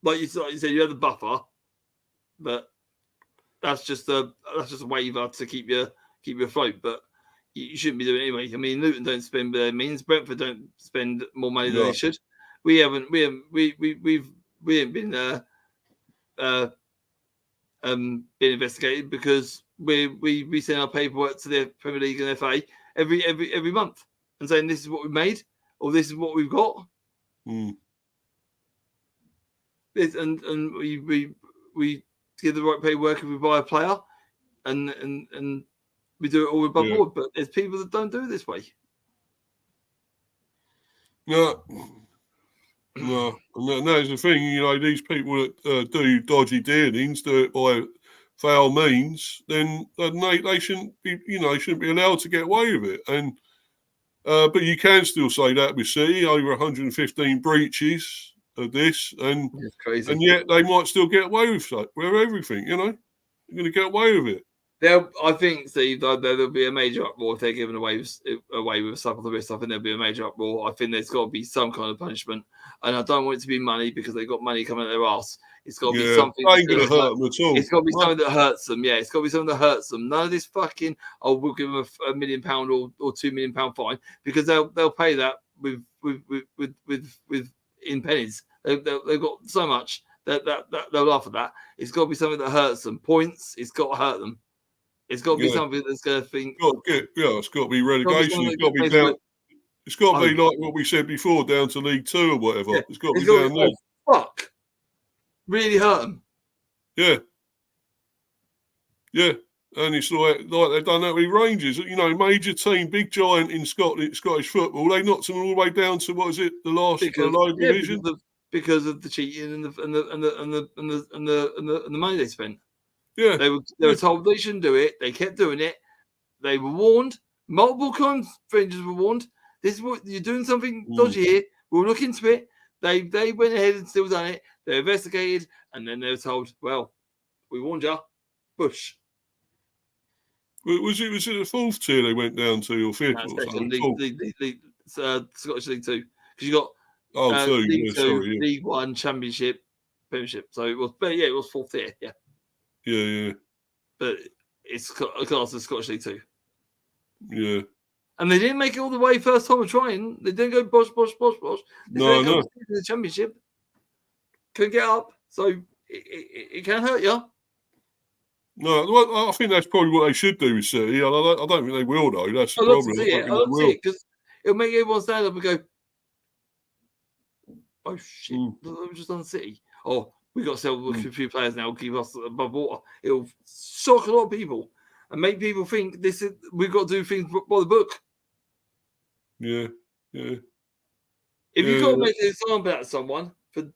like you said, you have the buffer, but that's just a waiver to keep you afloat. But you shouldn't be doing it anyway. I mean, Luton don't spend their means. Brentford don't spend more money than they should. We haven't been been investigated because we send our paperwork to the Premier League and FA every month and saying this is what we made or this is what we've got. And we give the right paperwork if we buy a player and we do it all above board. But there's people that don't do it this way. No. And that's the thing, these people that do dodgy dealings, do it by foul means, then they shouldn't be, shouldn't be allowed to get away with it. And but you can still say that with City, over 115 breaches of this, and it's crazy. And yet they might still get away with everything. You're going to get away with it. I think, Steve, there'll be a major uproar if they're given away with some of the risk. I think there'll be a major uproar. I think there's got to be some kind of punishment, and I don't want it to be money because they've got money coming out their arse. It's got to be something. Ain't going to hurt them at all. It's got to be something that hurts them. Yeah, it's got to be something that hurts them. None of this fucking we'll give them £1 million or £2 million fine because they'll pay that with in pennies. They've got so much that they'll laugh at that. It's got to be something that hurts them. Points. It's got to hurt them. It's got to be something that's going to think. It's got to be relegation. It's got to be down. It's got to be like what we said before, down to League 2 or whatever. Yeah. It's got to be down there. Fuck. Really hurt them. Yeah. And it's like they've done that with Rangers. Major team, big giant in Scottish football. They knocked them all the way down to what is it, the last low division? Because of the cheating and the money they spent. Yeah, they were told they shouldn't do it. They kept doing it. They were warned. Multiple times, Rangers were warned. This is what you're doing. Something dodgy here. We'll look into it. They went ahead and still done it. They investigated, and then they were told, "Well, we warned you." Bush. Was it the fourth tier they went down to, or fifth? No, or something? Scottish League 2, because you got Two. League Yeah, 2, sorry. Yeah. League 1, Championship, Premiership. So it was, but yeah, it was fourth tier. Yeah. Yeah. But it's class of Scottish League 2. Yeah. And they didn't make it all the way first time of trying. They didn't go bosh. They No. go to the Championship. Couldn't get up, so it can hurt you. No, I think that's probably what they should do with City. I don't think they will, though. That's the problem. I love to see it because it'll make everyone stand up and go, "Oh shit, we've just done City. Oh, we got to sell a few players now. Keep us above water." It'll shock a lot of people and make people think we've got to do things by the book. Yeah. If you've got to make an example out of someone for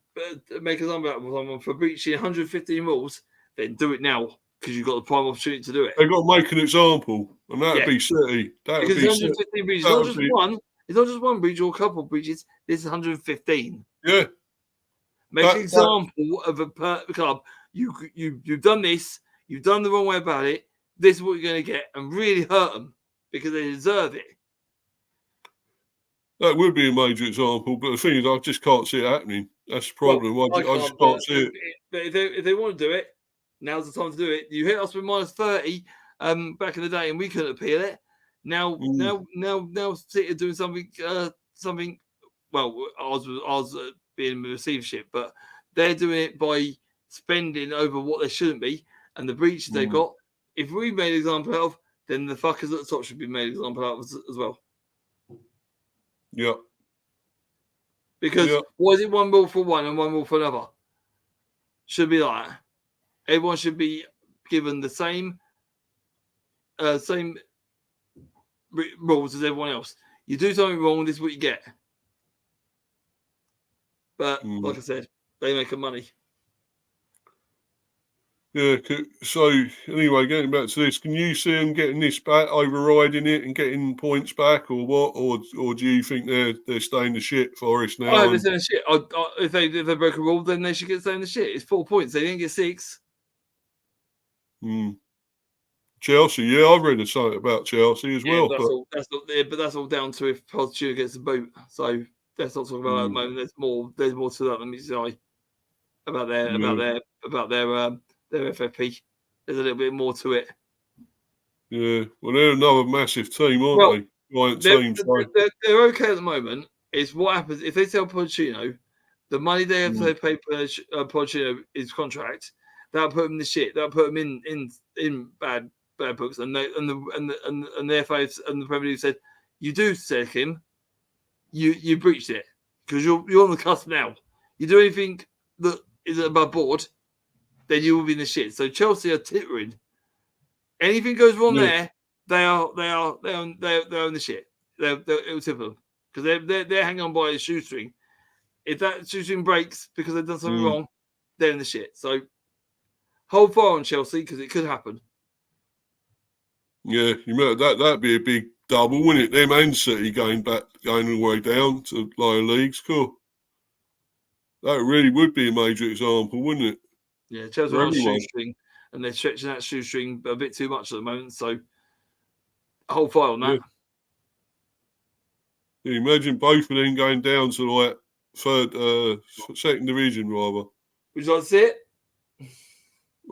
breaching 115 rules, then do it now because you've got the prime opportunity to do it. They've got to make an example, and that would be City. Because 115 breaches, it's not just one breach or a couple of breaches. This is 115. Yeah. Make an example of a club. You've done this. You've done the wrong way about it. This is what you're going to get, and really hurt them because they deserve it. That would be a major example, but the thing is, I just can't see it happening. That's the problem. I just can't see it. If they want to do it, now's the time to do it. You hit us with -30 back in the day, and we couldn't appeal it. Now City are doing something. Well, ours being the receivership, but they're doing it by spending over what they shouldn't be, and the breaches they've got. If we made an example of, then the fuckers at the top should be made an example of as well. Yeah. Because why is it one rule for one and one rule for another? Should be like that. Everyone should be given the same rules as everyone else. You do something wrong, this is what you get. But like I said, they make money. Yeah. So anyway, getting back to this, can you see them getting this back, overriding it, and getting points back, or what? Or do you think they're staying the shit, Forest now? Oh, they're staying the shit. If they broke a rule, then they should get staying the shit. It's 4 points. They didn't get 6. Chelsea, yeah, I've read something about Chelsea as well. But that's all down to if Pochettino gets the boot. So let's not talk about that at the moment. There's more to that than meets the eye about their FFP. There's a little bit more to it. Yeah, well, they're another massive team, aren't they? Giant team. They're okay at the moment. It's what happens if they sell Pochettino, the money they have to pay Pochettino his contract. That'll put him in the shit. That'll put him in bad books. And the FA and the Premier League said, you do take him, you breached it because you're on the cusp now. You do anything that is above board, then you will be in the shit. So Chelsea are tittering. Anything goes wrong there, they're on the shit. It'll tip them because they're hanging on by a shoestring. If that shoestring breaks because they've done something wrong, they're in the shit. So hold fire on Chelsea because it could happen. Yeah, that'd be a big double, wouldn't it? Them and City going all the way down to lower leagues. Cool. That really would be a major example, wouldn't it? Yeah, Chelsea are on a shoestring, and they're stretching that shoestring a bit too much at the moment. So hold fire on that. Yeah, imagine both of them going down to like second division, rather. Would you like to see it?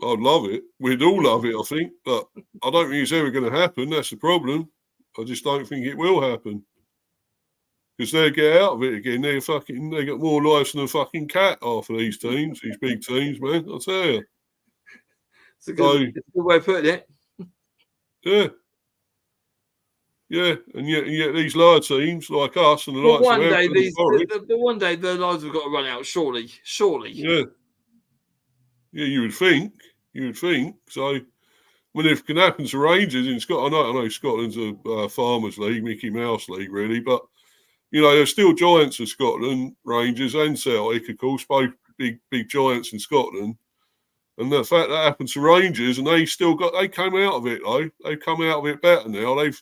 I'd love it. We'd all love it, I think, but I don't think it's ever going to happen. That's the problem. I just don't think it will happen because they'll get out of it again. They got more lives than a fucking cat after these teams, these big teams, man. I'll tell you. It's a good way of putting it. Yeah. Yeah, and yet these lower teams like us and the likes one of day, one day their lives have got to run out. Surely. Yeah. Yeah, you would think. So, I mean, if it can happen to Rangers in Scotland, I know Scotland's a farmers' league, Mickey Mouse league, really, but there's still giants of Scotland, Rangers and Celtic, of course, both big giants in Scotland. And the fact that happened to Rangers, and they came out of it though. They've come out of it better now. They've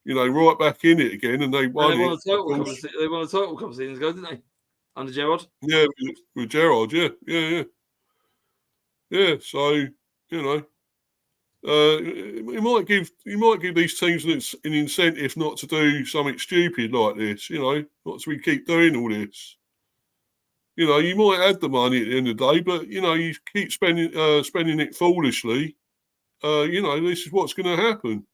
right back in it again, and they won it. They won a title a couple of seasons ago, didn't they? Under Gerrard? Yeah, with Gerrard, yeah. Yeah, so, You might give these teams an incentive not to do something stupid like this. Not to keep doing all this. You might add the money at the end of the day, but you keep spending it foolishly. This is what's going to happen.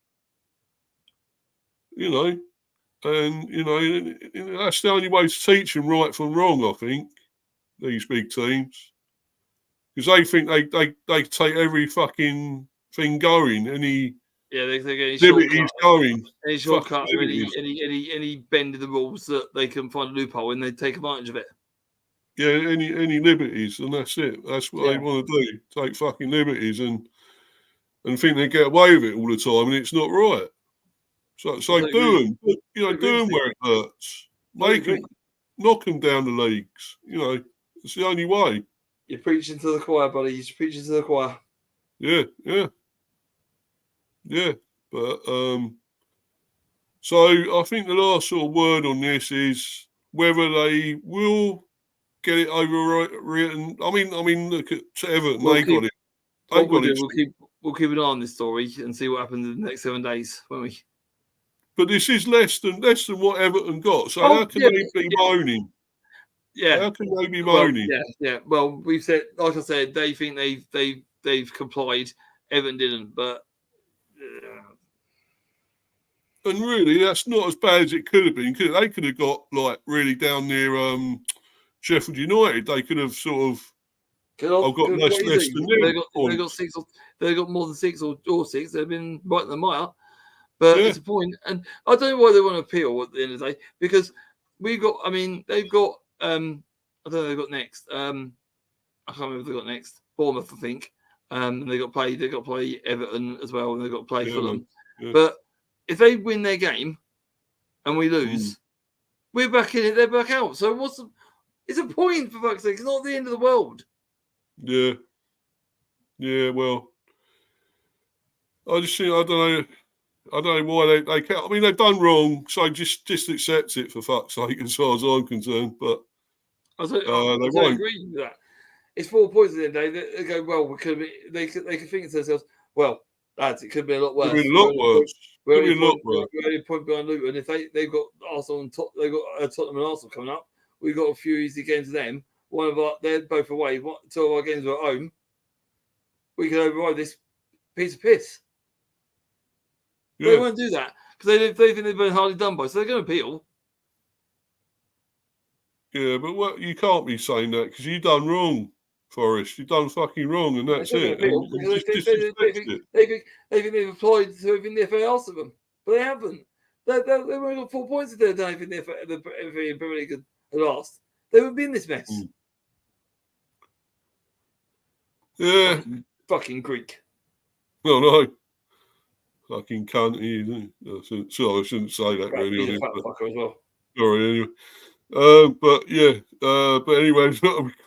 And that's the only way to teach them right from wrong. I think these big teams, because they think they take every fucking thing going, any they're getting liberties going, any shortcut, any bend in the rules that they can find a loophole and they take advantage of it. Yeah, any liberties, and that's it. That's what they want to do. Take fucking liberties and think they get away with it all the time, and it's not right. So do them, do them where it hurts. Make them, knock them down the leagues. It's the only way. You're preaching to the choir, buddy. You're preaching to the choir. Yeah. But so I think the last sort of word on this is whether they will get it overwritten. I mean, look at Everton. They got it. We'll keep an eye on this story and see what happens in the next 7 days, won't we? But this is less than what Everton got. So how can they be moaning? Yeah. How can they be moaning? Yeah. Well, we've said, like I said, they think they've complied. Everton didn't, but. And really, that's not as bad as it could have been. They could have got really down near Sheffield United. They could have sort of. Got less than them. They got more than 6 or 6. They've been right in the mire. But it's a point, and I don't know why they want to appeal at the end of the day, because they've got. I don't know. They've got next. I can't remember if they got next. Bournemouth, I think. And they got to play Everton as well, and they got to play Fulham. Yeah. But if they win their game and we lose, we're back in it. They're back out. So it's a point, for fuck's sake. It's not the end of the world. Yeah. Well, I just think I don't know why they can't. I mean, they've done wrong, so just accept it, for fuck's sake, as far as I'm concerned. But I don't agree with that. It's 4 points at the end of the day. They go, well, they could think to themselves, well, lads, it could be a lot worse. Could be a lot worse. We're only a point behind Luton. If they've got Arsenal on top, they've got Tottenham and Arsenal coming up. We've got a few easy games with them. They're both away. 2 of our games are at home. We can override this piece of piss. Yeah. They won't do that because they think they've been hardly done by, so they're going to appeal. Yeah, but you can't be saying that because you've done wrong, Forrest. You've done fucking wrong, and that's it. They think they've applied to everything the FA asked of them, but they haven't. They've only got 4 points if they've done everything the Premier League had asked. They would be in this mess. Yeah. Fucking Greek. No. Fucking cunt, isn't he? Sorry, I shouldn't say that really. He's a fat fucker as well. Sorry, anyway. But anyway,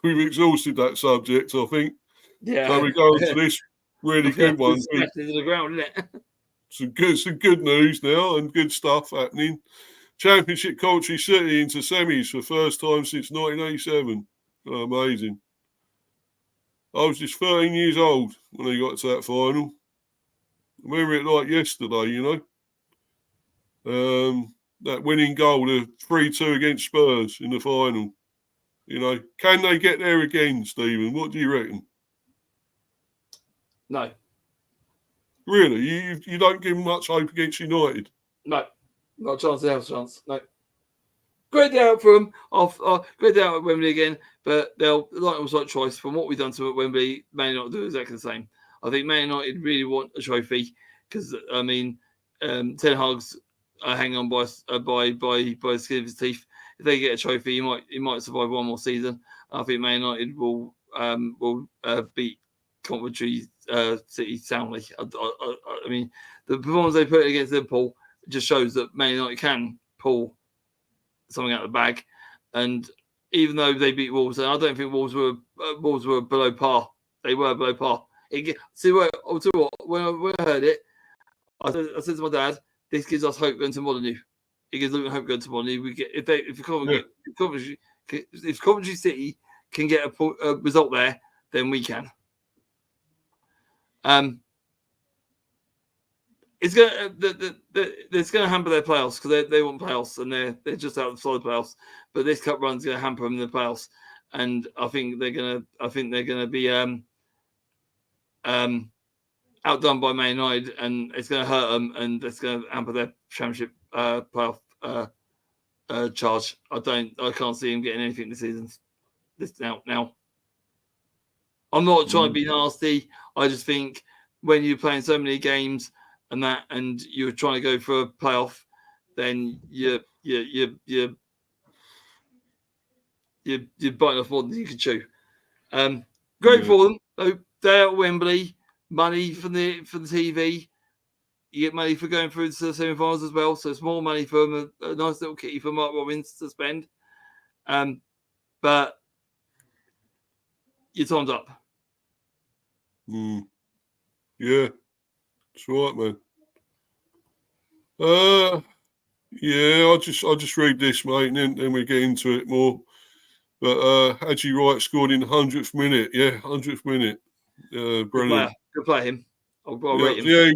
we've exhausted that subject, I think. Yeah. So we go on to this really good one. Smashed into the ground, isn't it? Some good news now and good stuff happening. Championship Coventry City into semis for the first time since 1987. Oh, amazing. I was just 13 years old when they got to that final. I remember it like yesterday, that winning goal, the 3-2 against Spurs in the final. Can they get there again, Stephen? What do you reckon? No. Really? You don't give them much hope against United? No. Not a chance. They have a chance. No. Great day out for them. Great day out at Wembley again, but they'll like it was right choice. From what we've done to at Wembley, Man United do exactly the same. I think Man United really want a trophy because Ten Hag's hanging on by the skin of his teeth. If they get a trophy, he might survive one more season. I think Man United will beat Coventry City soundly. I mean, the performance they put against Liverpool just shows that Man United can pull something out of the bag. And even though they beat Wolves, and I don't think Wolves were below par. They were below par. When I heard it, I said to my dad, "This gives us hope going to Molineux. It gives Luton hope going to Molineux. We get if Coventry City can get a result there, then we can." it's going to hamper their playoffs because they want playoffs and they're just out of the solid playoffs. But this cup run's going to hamper them in the playoffs, and I think they're going to be outdone by Man United, and it's going to hurt them, and it's going to hamper their championship playoff charge. I can't see him getting anything this season. Now. I'm not trying to be nasty. I just think when you're playing so many games and you're trying to go for a playoff, then you're biting off more than you can chew. Great for them. So they're at Wembley, money for the TV. You get money for going through to the semi-finals as well. So it's more money for them. A nice little kitty for Mark Robbins to spend. But your time's up. Yeah, that's right, man. I'll just read this, mate, and then we get into it more. But Haji Wright scored in the 100th minute. Yeah, 100th minute. Brilliant. Good player, him. I'll rate him. Yeah,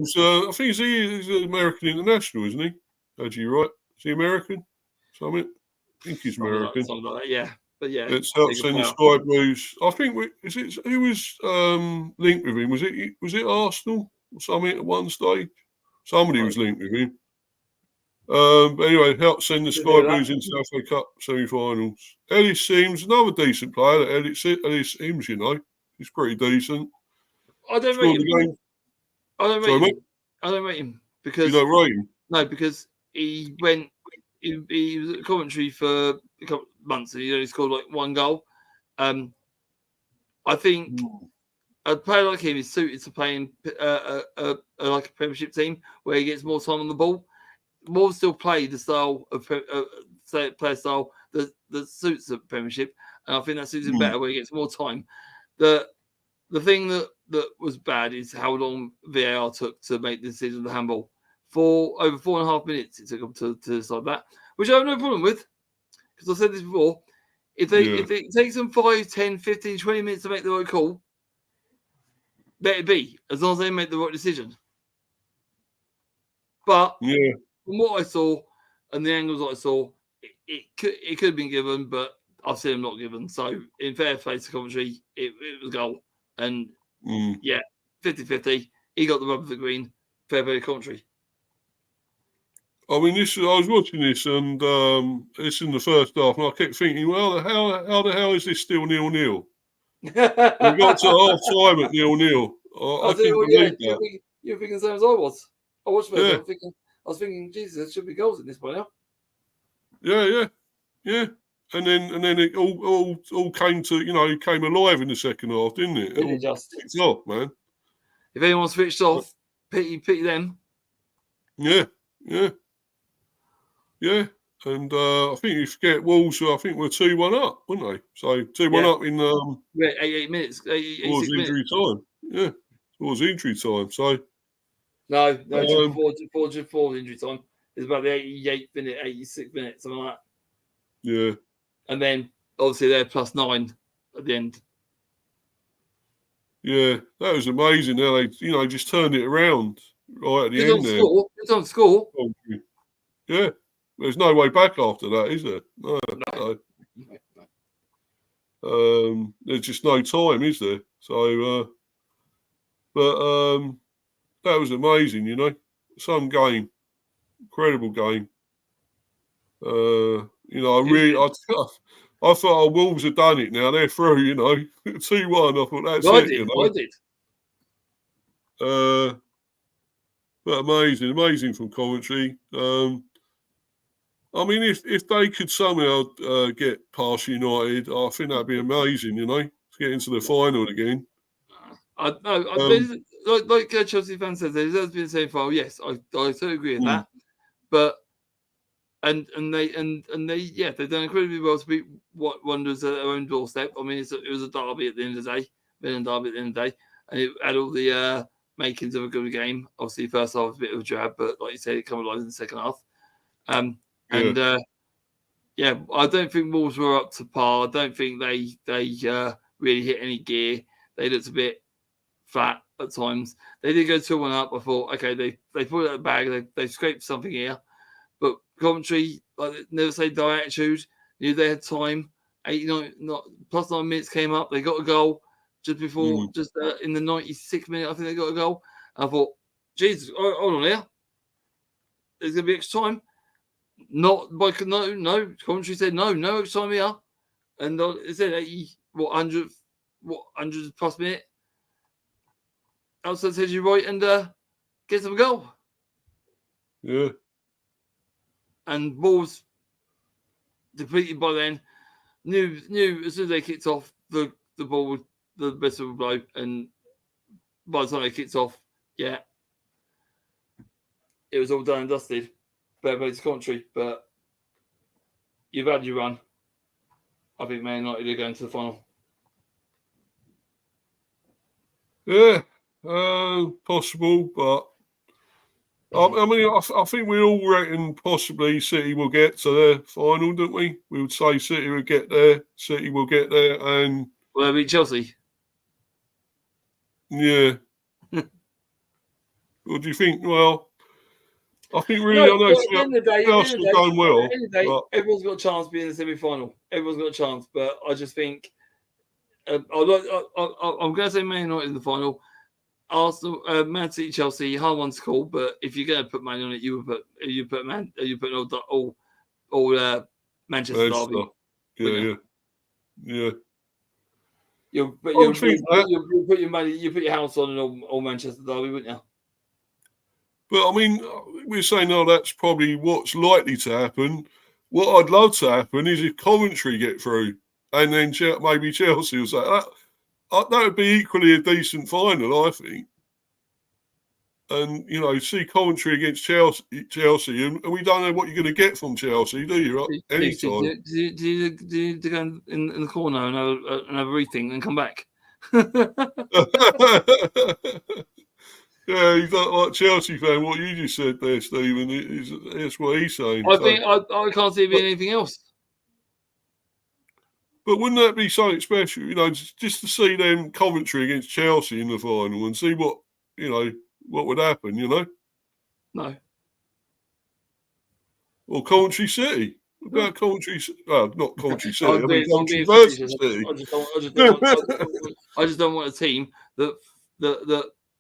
I think he's an American international, isn't he? Haji Wright. Is he American? Something? I think he's American. Something like that, yeah. But yeah, it's helped send the Sky Blues. I think who was linked with him? Was it Arsenal or something at one stage? Somebody was linked with him. But anyway, helped send the Sky Blues into the FA Cup semi-finals. Ellis Sims, another decent player. Ellis Sims, he's pretty decent. I don't rate him. I don't rate him because you don't rate him. No, because he went. He was at Coventry for a couple of months and he only scored like one goal. I think a player like him is suited to playing like a Premiership team where he gets more time on the ball. More still play the style of player style that suits the Premiership, and I think that suits him better where he gets more time. The thing that was bad is how long VAR took to make the decision of the handball. For over 4.5 minutes, it took them to decide that, which I have no problem with, because I've said this before. If it takes them 5, 10, 15, 20 minutes to make the right call, let it be, as long as they make the right decision. But from what I saw and the angles that I saw, it could have been given, but I've seen them not given. So, in fair play to Coventry, it was a goal. And, 50-50. He got the rub of the green. Fair play to Coventry. I mean, I was watching this, and it's in the first half, and I kept thinking, well, how the hell is this still 0-0? We got to half time at 0-0. I couldn't believe that. You're thinking the same as I was. I watched it. I was thinking, Jesus, there should be goals in this by now. Yeah. And then it all came to came alive in the second half, didn't it? It just kicked off, man. If anyone switched off, pity them. Yeah. And I think you forget Wolves. I think we're 2-1 up, weren't they? So 2-1 up in 8 minutes, 86 towards minutes. Injury time. Yeah, towards injury time. So no, before injury time. It's about the 88th minute, 86th minute, something like that. Yeah. And then obviously they're +9 at the end. Yeah, that was amazing. How they just turned it around right at the end there. Good time to score. Yeah. There's no way back after that, is there? No. There's just no time, is there? So, but that was amazing, Some game, incredible game. I thought our Wolves had done it now. They're through, 2-1. I thought that's it. I did. But amazing from Coventry. I mean, if they could somehow get past United, I think that'd be amazing, to get into the final again. Like Chelsea fans said, there has been the same final. Yes, I totally agree with that. But and they've done incredibly well to beat Wanderers at their own doorstep. I mean, it was a derby at the end of the day, derby at the end of the day, and it had all the makings of a good game. Obviously, first half was a bit of a drab, but like you said, it came alive in the second half. I don't think Wolves were up to par. I don't think they really hit any gear. They looked a bit flat at times. They did go 2-1 up. I thought, okay, they pulled out the bag. They scraped something here. But Coventry, never say die attitude. Knew they had time. 89, plus 9 minutes came up. They got a goal just before, in the 96th minute. I think they got a goal. I thought, Jesus, hold on here. There's going to be extra time. No. Coventry said no extra time here. And it said 100 plus minute. Outside says you right and gets them a goal. Yeah. And balls depleted by then. Knew as soon as they kicked off, the ball, the whistle would blow. And by the time they kicked off, it was all done and dusted. Better play to Coventry, but you've had your run. I think Man United are going to the final. Yeah, possible, but I think we all reckon possibly City will get to their final, don't we? We would say City will get there. City will get there, and will they beat Chelsea? Yeah. What do you think? Well, I think really, I know Chelsea are going well. Everyone's got a chance to be in the semi-final. Everyone's got a chance, but I just think I'm going to say Man United in the final. Arsenal, Man City, Chelsea, hard one to call. But if you're going to put Man on it, you put all Manchester Derby. Yeah. You'll put your money, you put your house on an all Manchester Derby, wouldn't you? But I mean, we're saying, that's probably what's likely to happen. What I'd love to happen is if Coventry get through, and then maybe Chelsea will say that would be equally a decent final, I think. And see Coventry against Chelsea, and we don't know what you're going to get from Chelsea, do you? Anytime. Do you go in the corner and have a rethink and come back? Yeah, he's not like Chelsea fan. What you just said there, Stephen, that's what he's saying. I can't see it being anything else. But wouldn't that be something special? Just to see them Coventry against Chelsea in the final and see what would happen. No. Or Coventry City. What about Coventry? Not Coventry City. Coventry versus City. I just don't want a team that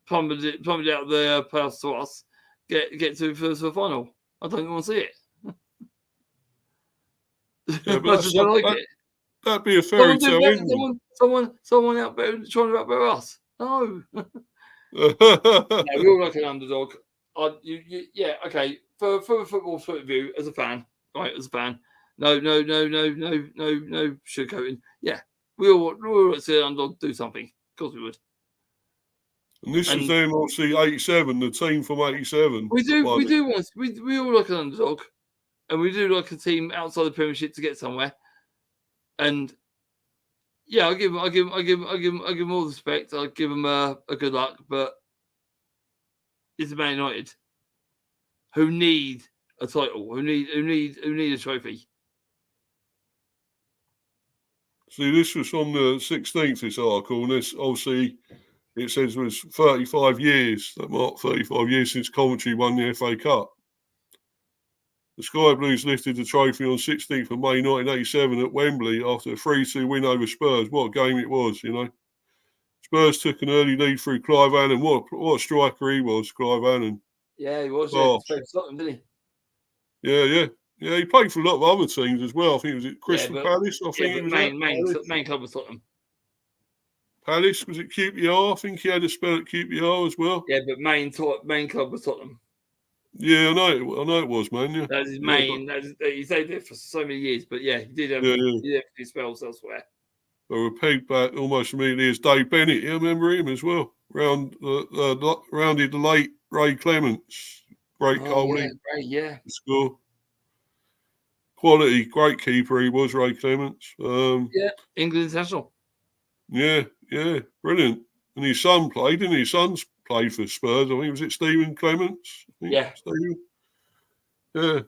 plummeted out the path to us get to the final. I don't want to see it. Yeah, I just don't like it. That'd be a fairy tale ending. Someone out there trying to outbear us. No. We all like an underdog. Okay. For a football point of view, as a fan, right? As a fan, no sugarcoating. Yeah, we all like to see an underdog do something. Of course we would. And this is them, obviously, 87, the team from 87. We all like an underdog, and we do like a team outside the Premiership to get somewhere. And I give them all the respect. I give them a good luck, but it's Man United who need a title, who need a trophy. See, this was on the 16th. This article, and this obviously. It says it was 35 years, that marked 35 years since Coventry won the FA Cup. The Sky Blues lifted the trophy on 16th of May 1987 at Wembley after a 3-2 win over Spurs. What a game it was, Spurs took an early lead through Clive Allen. What a striker he was, Clive Allen. Yeah, he was. Yeah, he played for Tottenham, didn't he? Yeah. Yeah, he played for a lot of other teams as well. I think it was at Crystal Palace. I think it was main club was Tottenham. Palace, was it QPR? I think he had a spell at QPR as well. Yeah, but main club was Tottenham. Yeah, I know it was, man. Yeah. That's his main. He stayed there for so many years, but yeah, he did have a few spells elsewhere. They were pegged back almost immediately as Dave Bennett. You remember him as well? Rounded the late Ray Clements. Great goalie. Yeah. Score. Quality, great keeper he was, Ray Clements. England international. Yeah, brilliant. And his son played, didn't he? His son's played for Spurs. I think, was it Stephen Clements? Yeah. Stephen? Yeah.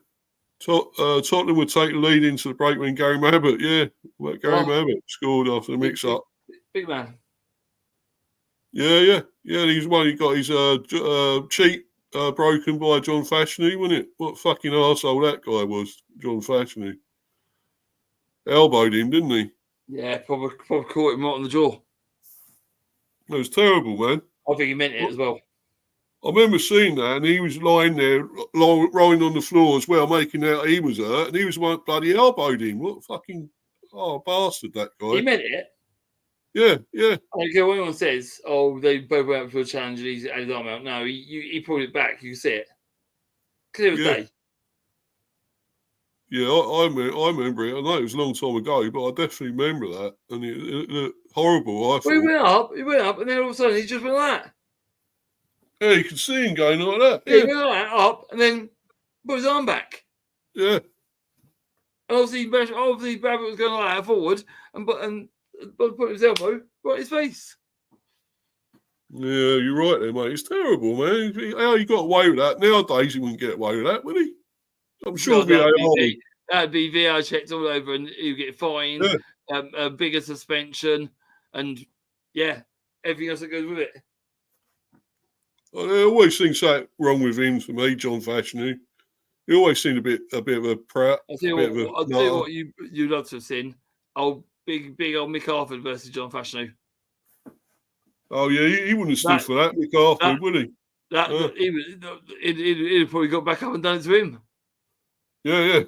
Tottenham would take the lead into the break when Gary Mabbott, Gary Mabbott scored after the mix-up. Big man. Yeah. He's one. He got his cheek broken by John Fashioney, wasn't it? What fucking arsehole that guy was, John Fashioney. Elbowed him, didn't he? Yeah, probably caught him right on the jaw. It was terrible, man. I think he meant it as well. I remember seeing that, and he was lying there, rolling on the floor as well, making out he was hurt, and he was one bloody elbowed him. What fucking bastard that guy. He meant it. Yeah. I don't care what anyone says. Oh, they both went for a challenge and he's had his arm out. No, he pulled it back. You can see it. Clear as day. Yeah, I remember it. I know it was a long time ago, but I definitely remember that. And it looked horrible, I thought. He went up, and then all of a sudden he just went like that. Yeah, you could see him going like that. Yeah, he went like that, up, and then put his arm back. Yeah. And obviously Babbitt was going like that forward, and put his elbow right in his face. Yeah, you're right there, mate. It's terrible, man. How he got away with that? Nowadays, he wouldn't get away with that, would he? I'm sure that'd be VR checked all over, and he'd get fined, a bigger suspension, and everything else that goes with it. I always think something wrong with him for me, John Fashioney. He always seemed a bit of a prat. I'll tell you what you'd love to have seen. Big old Mick Arthur versus John Fashioney. Oh yeah, he wouldn't have stood for that, Mick Arthur, would he? He'd have probably got back up and done it to him. Yeah.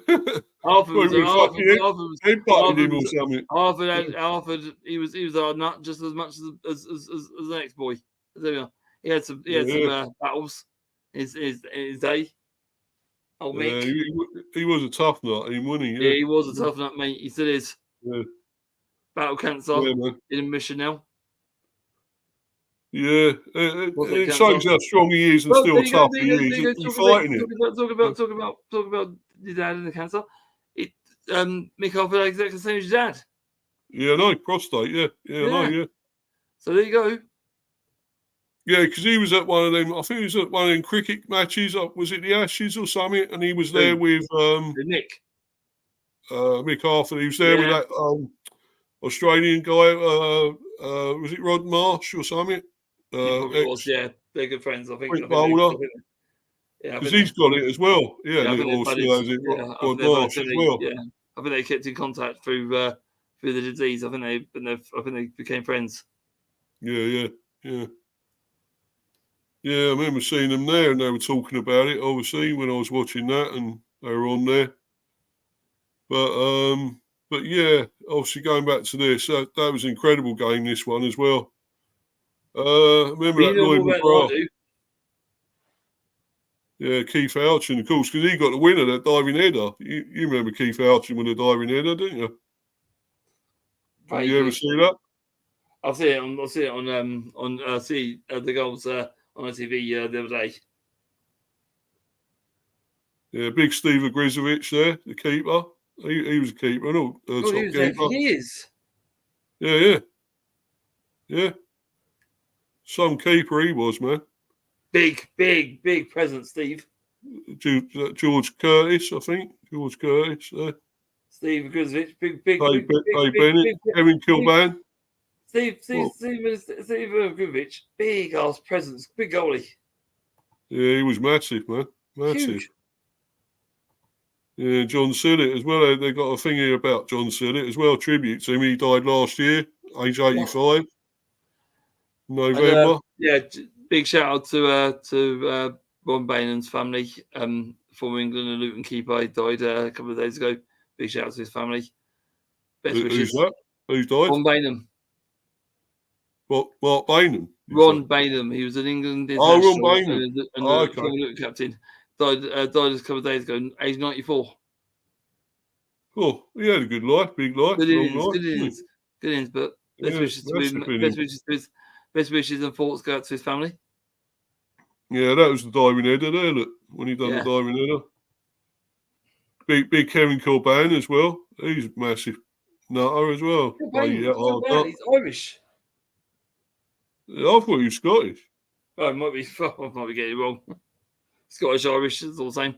Arthur was him or something. Arthur, he was a hard nut just as much as the next boy. He had some battles in his day. Old Mick. He was a tough nut, wasn't he? Yeah, he was a tough nut, mate. He still is. Yeah. Battle cancer in a mission now. Yeah, it shows how strong he is and still tough he is. He's fighting it. Talk about your dad and the cancer. Mick Arthur had exactly the same as your dad. Yeah, no, prostate. Yeah, I know. Yeah. So there you go. Yeah, because he was at one of them. I think he was at one of them cricket matches. Was it the Ashes or something? And he was there with Nick. Mick Arthur. He was there with that Australian guy. Was it Rod Marsh or something? They're good friends. I think. Bowler. Because he's got it as well. Yeah, Rod Marsh as well. Yeah, I think they kept in contact through the disease. I think they became friends. Yeah. Yeah, I remember seeing them there, and they were talking about it. Obviously, when I was watching that, and they were on there. But yeah, obviously going back to this, that was an incredible game. This one as well. Remember that Lloyd McGrath? Yeah, Keith Alchin, of course, because he got the winner, that diving header. You remember Keith Alchin with the diving header, didn't you? Did you ever see that? I'll see it on the goals on the TV the other day. Yeah, big Steve Grizovic there, the keeper. He was a keeper, top keeper. He is. Yeah. Some keeper he was, man. Big presence, Steve. George Curtis, I think. George Curtis there. Steve Grizovic, big Bennett, Kevin Kilban. Steve Grizovic, big ass presence, big goalie. Yeah, he was massive, man. Massive. Huge. Yeah, John Sillett as well. They got a thing here about John Sillett as well. Tribute to him. He died last year, age 85. November. Big shout out to Ron Bainham's family. Former England and Luton keeper. He died a couple of days ago. Big shout out to his family. Best wishes. Who's that? Who's died? Ron Bainham. What? Mark Bainham? Ron Bainham. He was an England Ron Bainham. And former Luton captain. Died a couple of days ago, age 94. Oh, he had a good life, big life. Good innings, but best wishes and thoughts go out to his family. Yeah, that was the diving header there, look, when he done the diving header. Big Kevin Kilban as well. He's a massive nutter as well. He's Irish. I thought he was Scottish. Oh, I might be getting it wrong. Scottish Irish is all the same.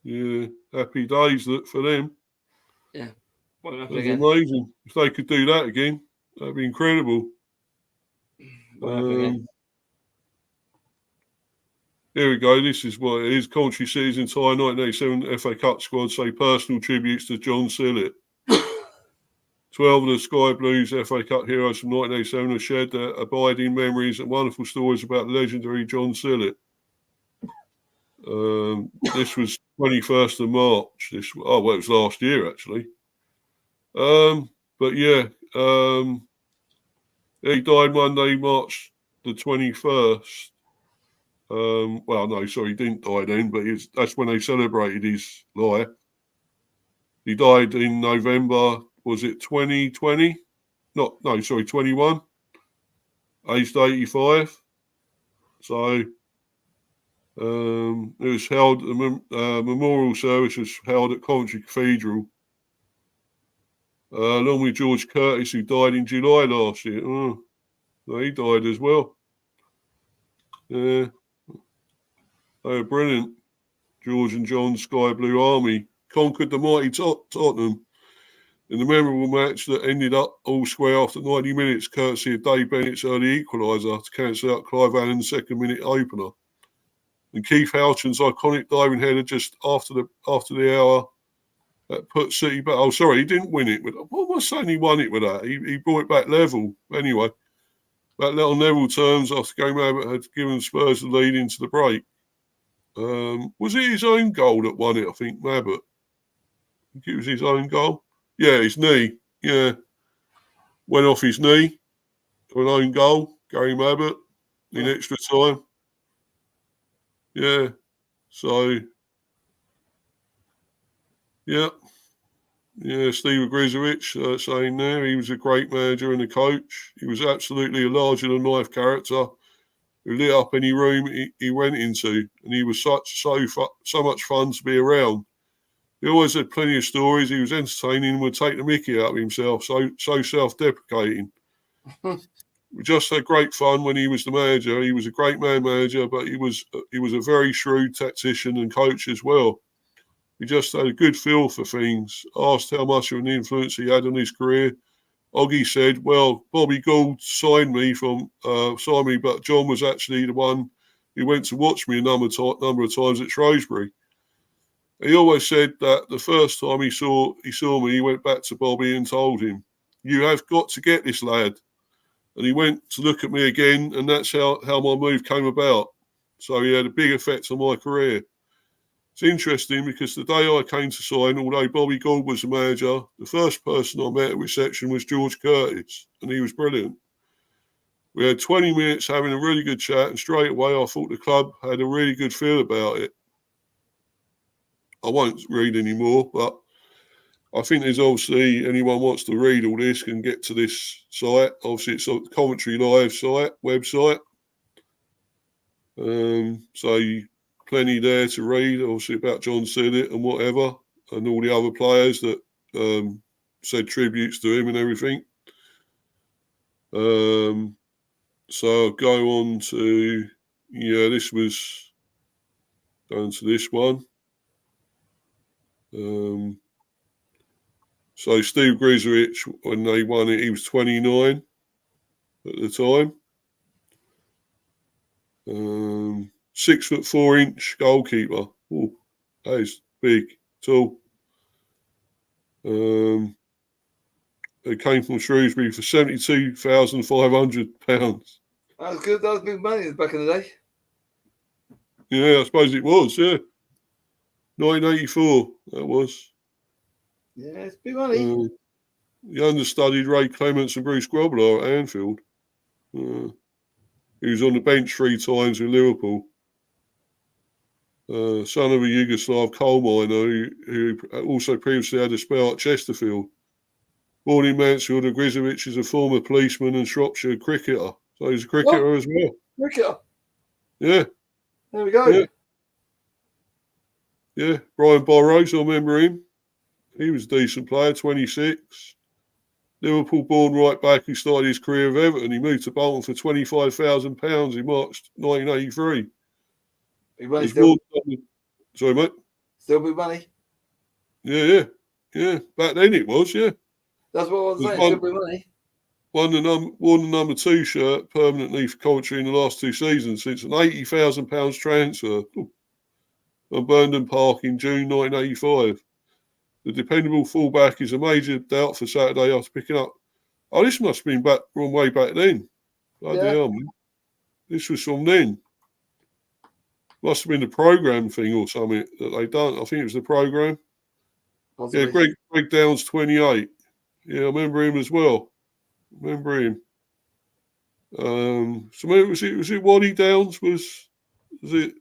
Yeah. Happy days for them. Yeah. Won't happen That'd be again. amazing. If they could do that again, that'd be incredible. Won't happen again. Here we go. This is what it is. Coventry City's entire 1987 FA Cup squad say personal tributes to John Sillett. 12 of the Sky Blues FA Cup heroes from 1987 have shared their abiding memories and wonderful stories about the legendary John Sillett. This was 21st of March. It was last year actually. But yeah, he died Monday, March the 21st. He didn't die then, but that's when they celebrated his life. He died in November, was it 2020? 21. Aged 85. So it was held, the memorial service was held at Coventry Cathedral. Along with George Curtis, who died in July last year. Oh, he died as well. Yeah. They were brilliant. George and John Sky Blue Army conquered the mighty Tottenham in the memorable match that ended up all square after 90 minutes, courtesy of Dave Bennett's early equaliser to cancel out Clive Allen's second-minute opener. And Keith Houchen's iconic diving header just after the hour that put City back. Oh, sorry, he didn't win it. What am I saying? He won it with that. He brought it back level. Anyway, that little level terms after Game Abbott had given Spurs the lead into the break. Was it his own goal that won it? I think Mabbott. I think it was his own goal. Yeah, his knee. Yeah, went off his knee. An own goal. Gary Mabbott in extra time. Yeah. So. Yeah. Yeah, Steve Grizovic saying there he was a great manager and a coach. He was absolutely a larger-than-life character who lit up any room he went into, and he was so much fun to be around. He always had plenty of stories. He was entertaining and would take the mickey out of himself, so self-deprecating. We just had great fun when he was the manager. He was a great manager, but he was a very shrewd tactician and coach as well. He just had a good feel for things. Asked how much of an influence he had on his career, Oggy said, well, Bobby Gould signed me, but John was actually the one who went to watch me a number of times at Shrewsbury. He always said that the first time he saw me, he went back to Bobby and told him, you have got to get this lad. And he went to look at me again, and that's how my move came about. So he had a big effect on my career. It's interesting because the day I came to sign, although Bobby Gould was the manager, the first person I met at reception was George Curtis, and he was brilliant. We had 20 minutes having a really good chat, and straight away I thought the club had a really good feel about it. I won't read any more, but I think there's obviously anyone wants to read all this can get to this site. Obviously, it's a Coventry Live website. So plenty there to read, obviously, about John Sillett and whatever, and all the other players that said tributes to him and everything. So I'll go on to, this was going to this one. So Steve Grizovic, when they won it, he was 29 at the time. 6'4" goalkeeper. Oh, that is big, tall. They came from Shrewsbury for £72,500. That was good. That was big money back in the day. Yeah, I suppose it was. Yeah, 1984. That was. Yeah, it's big money. The understudied Ray Clements and Bruce Grobbelaar at Anfield. He was on the bench 3 times with Liverpool. Son of a Yugoslav coal miner who also previously had a spell at Chesterfield. Born in Mansfield, Grizovic is a former policeman and Shropshire cricketer. So he's a cricketer as well. Cricketer? Yeah. There we go. Yeah. Brian Burrows, I remember him. He was a decent player, 26. Liverpool born right back who started his career with Everton. He moved to Bolton for £25,000 in March 1983. Big money still. Sorry, mate. Still big money. Yeah. Yeah, back then it was. Yeah, that's what I was saying. It's good money. Won the number 2 shirt permanently for Coventry in the last 2 seasons since an £80,000 transfer from Burndon Park in June 1985. The dependable fullback is a major doubt for Saturday after picking up. Oh, this must have been back wrong way back then. Bloody hell, man. This was from then. Must have been the programme thing or something that they done. I think it was the programme. Yeah, Greg Downs, 28. Yeah, I remember him as well. Remember him. So was it Waddy Downs? Was it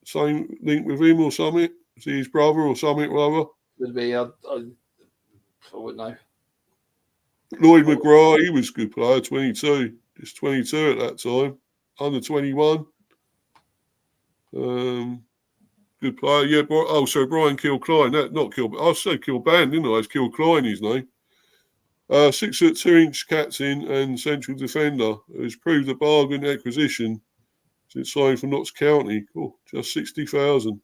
same link with him or something? Was he his brother or something or other? Would be. I wouldn't know. Lloyd McGrath, he was a good player, 22. Just 22 at that time. Under 21. Good player. Yeah, Brian Kilcline. Not Kilban. I said Kilban, didn't I? It's Kilcline, his name. 6'2" captain and central defender who's proved a bargain acquisition since signing from Notts County. Oh, just 60,000.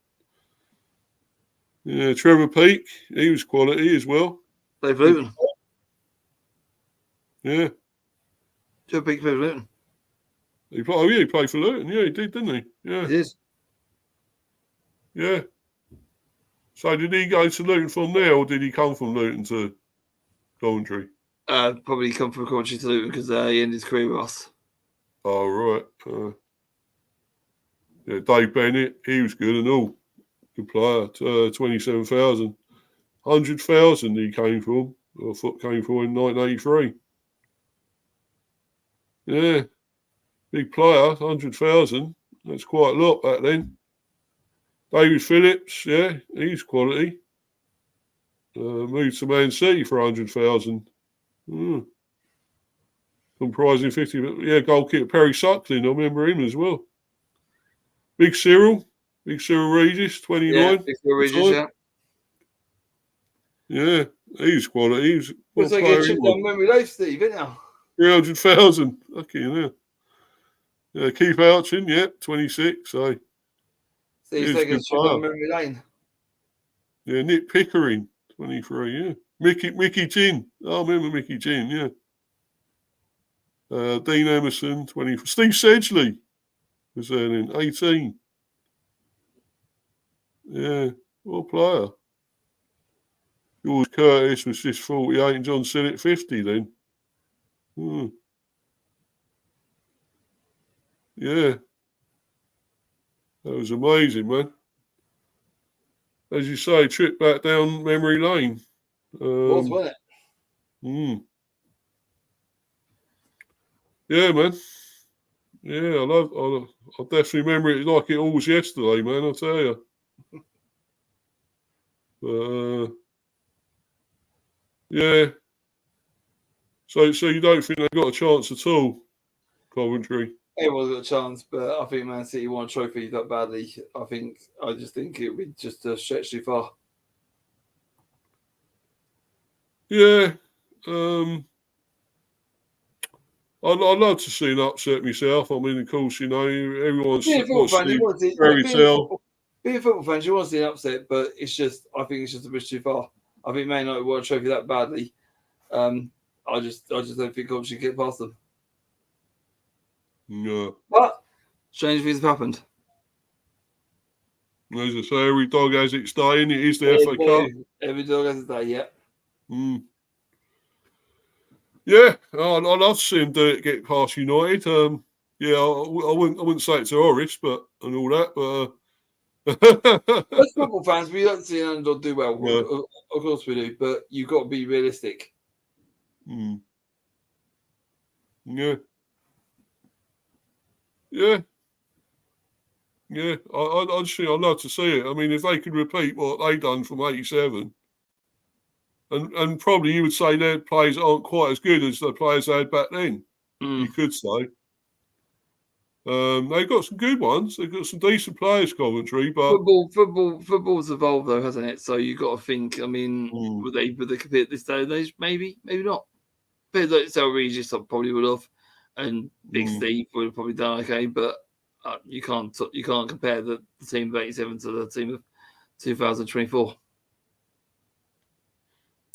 Yeah, Trevor Peake, he was quality as well. Played for Luton. Yeah. Trevor Peake played for Luton. He played for Luton. Yeah, he did, didn't he? Yeah. He did. Yeah. So did he go to Luton from there, or did he come from Luton to Coventry? Probably come from Coventry to Luton because he ended his career with us. Oh, right. Yeah, Dave Bennett, he was good and all. Good player. 27,000. 100,000 he came from, or came from in 1983. Yeah. Big player, 100,000. That's quite a lot back then. David Phillips, yeah, he's quality. Moved to Man City for 100,000. Comprising 50, yeah, goalkeeper Perry Suckling, I remember him as well. Big Cyril Regis, 29. Yeah, Big Cyril Regis, yeah. He's quality. He's what's that get chipped down memory lane, Steve, isn't it? 300,000. Lucky, yeah. Yeah, Keith Archin, yeah, 26. So Steve's taking chipped down memory lane. Yeah, Nick Pickering, 23, yeah. Mickey Ginn. I remember Mickey Ginn, yeah. Dean Emerson, 24. Steve Sedgley was earning 18. Yeah, what a player. George Curtis was just 48 and John Sinnott 50 then. Yeah. That was amazing, man. As you say, trip back down memory lane. Wasn't it? Yeah, man. Yeah, I definitely remember it like it all was yesterday, man, I'll tell you. Yeah. So you don't think they got a chance at all, Coventry? Everyone's got a chance, but I think Man City won a trophy that badly. I just think it would just stretch too far. Yeah. I'd love to see an upset myself. I mean, of course, you know, everyone's being a football fan, you want to see fairy tale. Being a football fan, you want to see an upset, but I think it's just a bit too far. I think Man United won a trophy that badly. I just don't think Coventry should get past them. No. But strange things have happened. As I say, every dog has its day, and it is the FA Cup. Every dog has its day, yeah. Yeah, I'd love to see him do it, get past United. Yeah, I wouldn't say it's Horace, but and all that, but as football fans, we don't see an underdog do well. Yeah. Of course we do, but you've got to be realistic. Yeah. Yeah. Yeah. I just think I'd love to see it. I mean, if they could repeat what they done from 87, and probably you would say their players aren't quite as good as the players they had back then. You could say. They've got some good ones. They've got some decent players, Coventry. But football's evolved though, hasn't it? So you've got to think. I mean, would they compete at this day and age? Maybe not. But like Cyril Regis, I probably would have, and Big Steve would have probably done okay. But you can't compare the team of '87 to the team of 2024.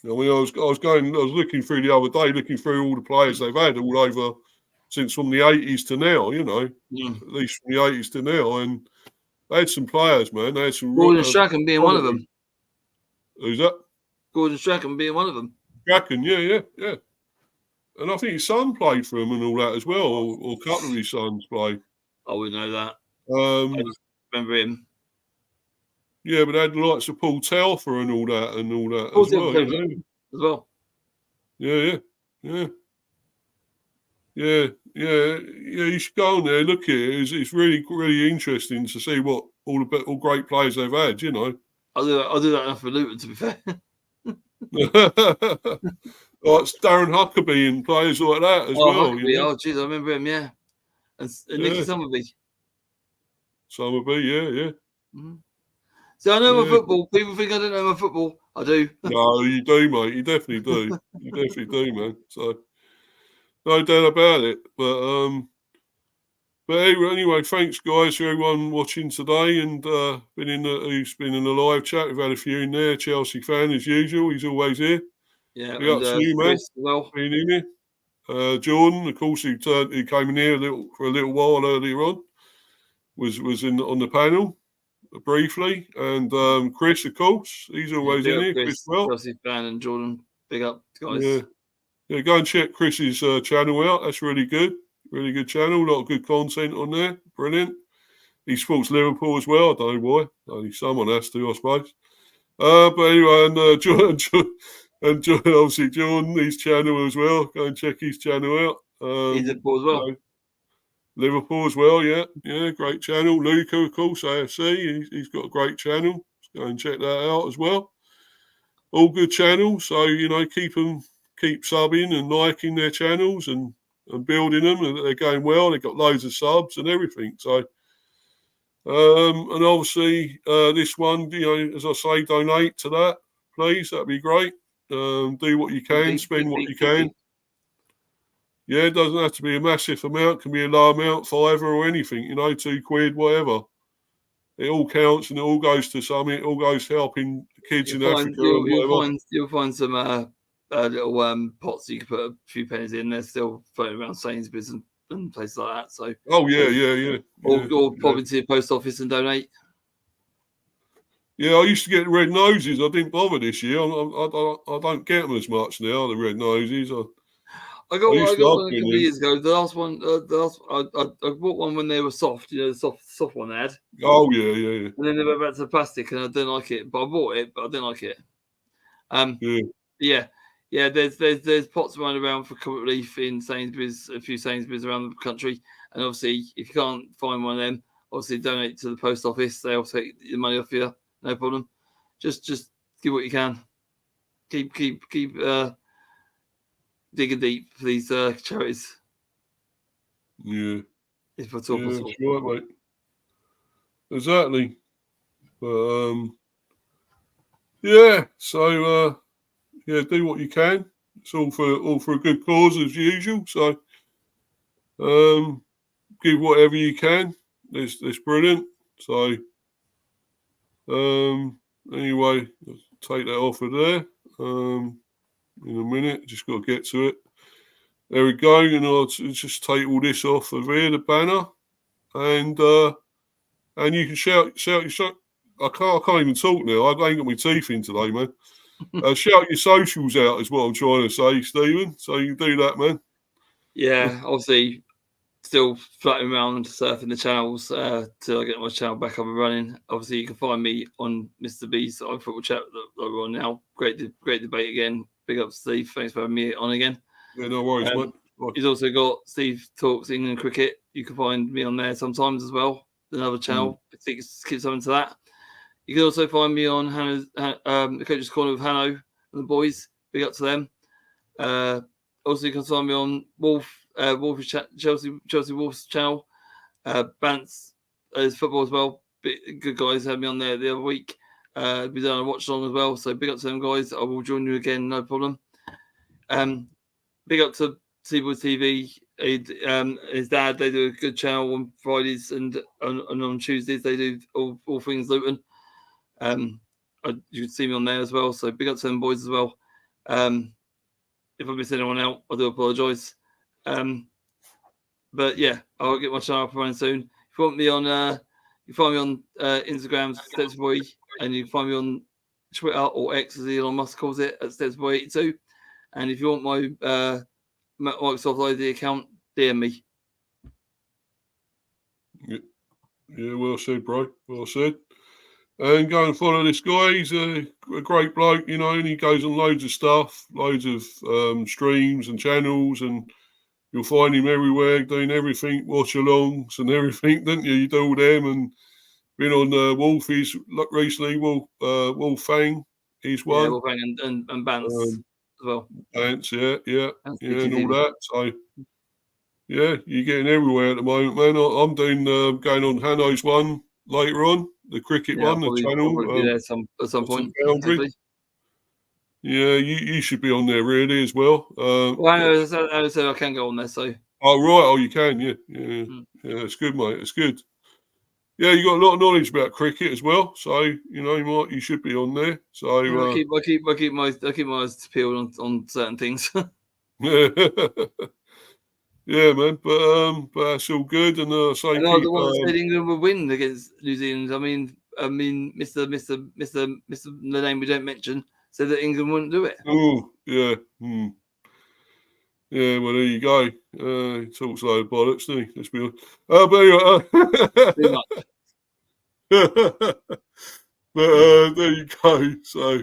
I mean, I was looking through the other day, looking through all the players they've had all over since from the 80s to now, you know, at least from the 80s to now. And they had some players, man. They had some. Gordon Strachan being one of them. Who's that? Gordon Strachan being one of them. Strachan, yeah. And I think his son played for him and all that as well, or a couple of his sons played. I would know that. I just remember him. Yeah, but they had the likes of Paul Telfer and all that Paul as well. As well. Yeah. You should go on there, look at it. It's really, really interesting to see what all great players they've had. You know, I'll do that enough for Luton, to be fair. Like Darren Huckabee and players like that as well. Huckabee, oh, jeez, I remember him. Yeah, and Nicky Summerby. Summerby, yeah. Mm-hmm. So I know my football. People think I don't know my football. I do. No, you do, mate. You definitely do. You definitely do, man. So no doubt about it. But anyway, thanks guys for everyone watching today and who's been in the live chat. We've had a few in there. Chelsea fan as usual. He's always here. Yeah, and up to you, man. Well, being in here. Jordan, of course, who came in here for a little while earlier on, was on the panel briefly, and Chris, of course, he's always in here. Chris, Chelsea fan and Jordan, big up guys. Yeah, go and check Chris's channel out. That's really good. Really good channel. A lot of good content on there. Brilliant. He supports Liverpool as well. I don't know why. Only someone has to, I suppose. But anyway, and obviously Jordan, his channel as well. Go and check his channel out. He's Liverpool as well. Liverpool as well, yeah, great channel. Luca, of course, AFC. He's got a great channel. Go and check that out as well. All good channels. So keep subbing and liking their channels and building them, and they're going well. They've got loads of subs and everything. So, and obviously this one, as I say, donate to that, please. That'd be great. Do what you can, spend what you can. Yeah, it doesn't have to be a massive amount. It can be a low amount, $5 or anything. £2, whatever. It all counts and it all goes to something. It all goes to helping kids in Africa. You'll find some little pots you can put a few pennies in. They're still floating around Sainsbury's and places like that. So yeah. Or pop into the post office and donate. Yeah, I used to get red noses. I didn't bother this year. I don't get them as much now. The red noses. I got one a couple of years ago. The last one, I bought one when they were soft. The soft one they had. Oh yeah. And then they went back to the plastic, and I didn't like it. But I bought it, but I didn't like it. Yeah. There's pots running around for comic relief in Sainsbury's, a few Sainsbury's around the country. And obviously, if you can't find one of them, obviously donate to the post office. They'll take the money off you, no problem. Just give what you can. Keep digging deep for these charities. Yeah. If at all possible. That's right, mate. Exactly. But so do what you can. It's all for a good cause as usual. So give whatever you can. It's brilliant. So anyway, take that off of there. In a minute, just got to get to it. There we go. I'll just take all this off of here, the banner, and you can shout. I can't even talk now. I ain't got my teeth in today, man. Shout your socials out is what I'm trying to say, Stephen. So you can do that, man. Yeah, obviously, still floating around surfing the channels till I get my channel back up and running. Obviously, you can find me on Mr. B's football chat that we're on now. Great debate again. Big up, Steve. Thanks for having me on again. Yeah, no worries, mate. He's also got Steve Talks England Cricket. You can find me on there sometimes as well. Another channel. Keep something to that. You can also find me on the Coach's Corner with Hanno and the boys. Big up to them. Also, you can find me on Chelsea Wolves channel. Bants is football as well. Good guys had me on there the other week. We done a watch along as well, so big up to them guys. I will join you again, no problem. Big up to Seaboard TV. His dad, they do a good channel on Fridays and on Tuesdays they do all things Luton. You can see me on there as well, so big up to them boys as well. If I miss anyone out, I do apologise. But yeah, I'll get my channel up and running soon. If you want me on, you find me on Instagram, StepsBoy, and you can find me on Twitter or X, as Elon Musk calls it, at StepsBoy82. And if you want my Microsoft ID account, DM me. Yeah, well said, bro. Well said. And go and follow this guy. He's a great bloke, you know, and he goes on loads of stuff, loads of streams and channels, and you'll find him everywhere doing everything, watch-alongs and everything, don't you? You do all them, and been on Wolfies recently, Wolf Fang, he's one. Yeah, Wolf Fang and Bance as well. Bance, yeah, and all that. So, yeah, you're getting everywhere at the moment, man. I'm doing going on Hanno's one later on, the cricket one, the channel. Probably be there at some point. Yeah, you should be on there really as well. I said I can go on there, so. Oh right, oh you can, yeah, it's good, mate. It's good. Yeah, you got a lot of knowledge about cricket as well, so you know you should be on there. So I keep my eyes peeled on certain things. Yeah, man, but that's all good. And so and I was the one that said England would win against New Zealand. I mean, Mr. the name we don't mention said that England wouldn't do it. Oh, yeah. Yeah, well, there you go. He talks a load of bollocks, doesn't he? Let's be honest. But anyway, too much. But there you go. So,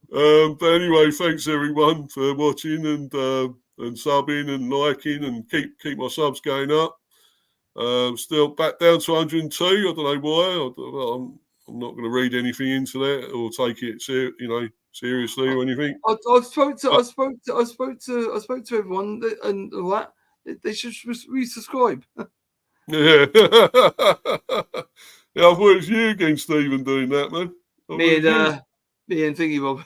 but anyway, thanks everyone for watching and subbing and liking, and keep my subs going up. Still back down to 102. I don't know why. I'm not going to read anything into that or take it, seriously or anything. I spoke to everyone and all that. They should resubscribe. Yeah. Yeah, I thought it was you again, Stephen, doing that, man. Me and Thingy Bob.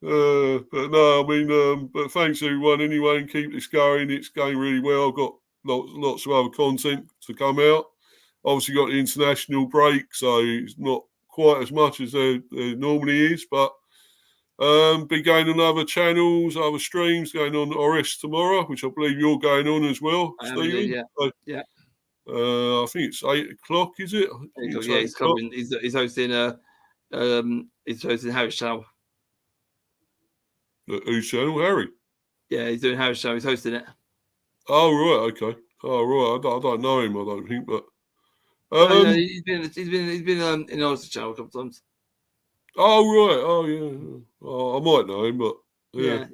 But no, I mean, but thanks everyone anyway, and keep this going. It's going really well. I've got lots of other content to come out. Obviously got the international break, so it's not quite as much as there normally is, but be going on other channels, other streams, going on RS tomorrow, which I believe you're going on as I well, Stephen. yeah. So, yeah. I think it's 8 o'clock, is it? Yeah, he's coming. He's hosting Harry's channel. Whose channel? Harry? Yeah, he's doing Harry's channel. He's hosting it. Oh right, okay. Oh right, I don't know him. I don't think, but no, he's been in Harry's channel a couple of times. Oh right, oh yeah. Oh, I might know him, but yeah.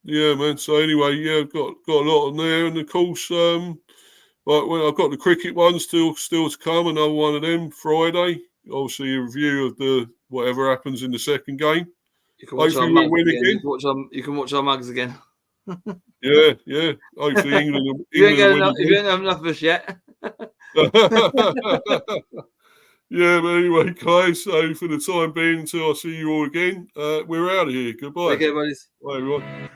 Yeah, man. So anyway, yeah, got a lot on there, and of course, like when I've got the cricket one still to come, another one of them Friday. Obviously, a review of the whatever happens in the second game. Hopefully, we'll win again. You can watch our mugs again. Yeah. Hopefully, England. You ain't have enough of us yet. Yeah, but anyway, guys. So for the time being, until I see you all again, we're out of here. Goodbye. Okay, buddies. Bye, everyone.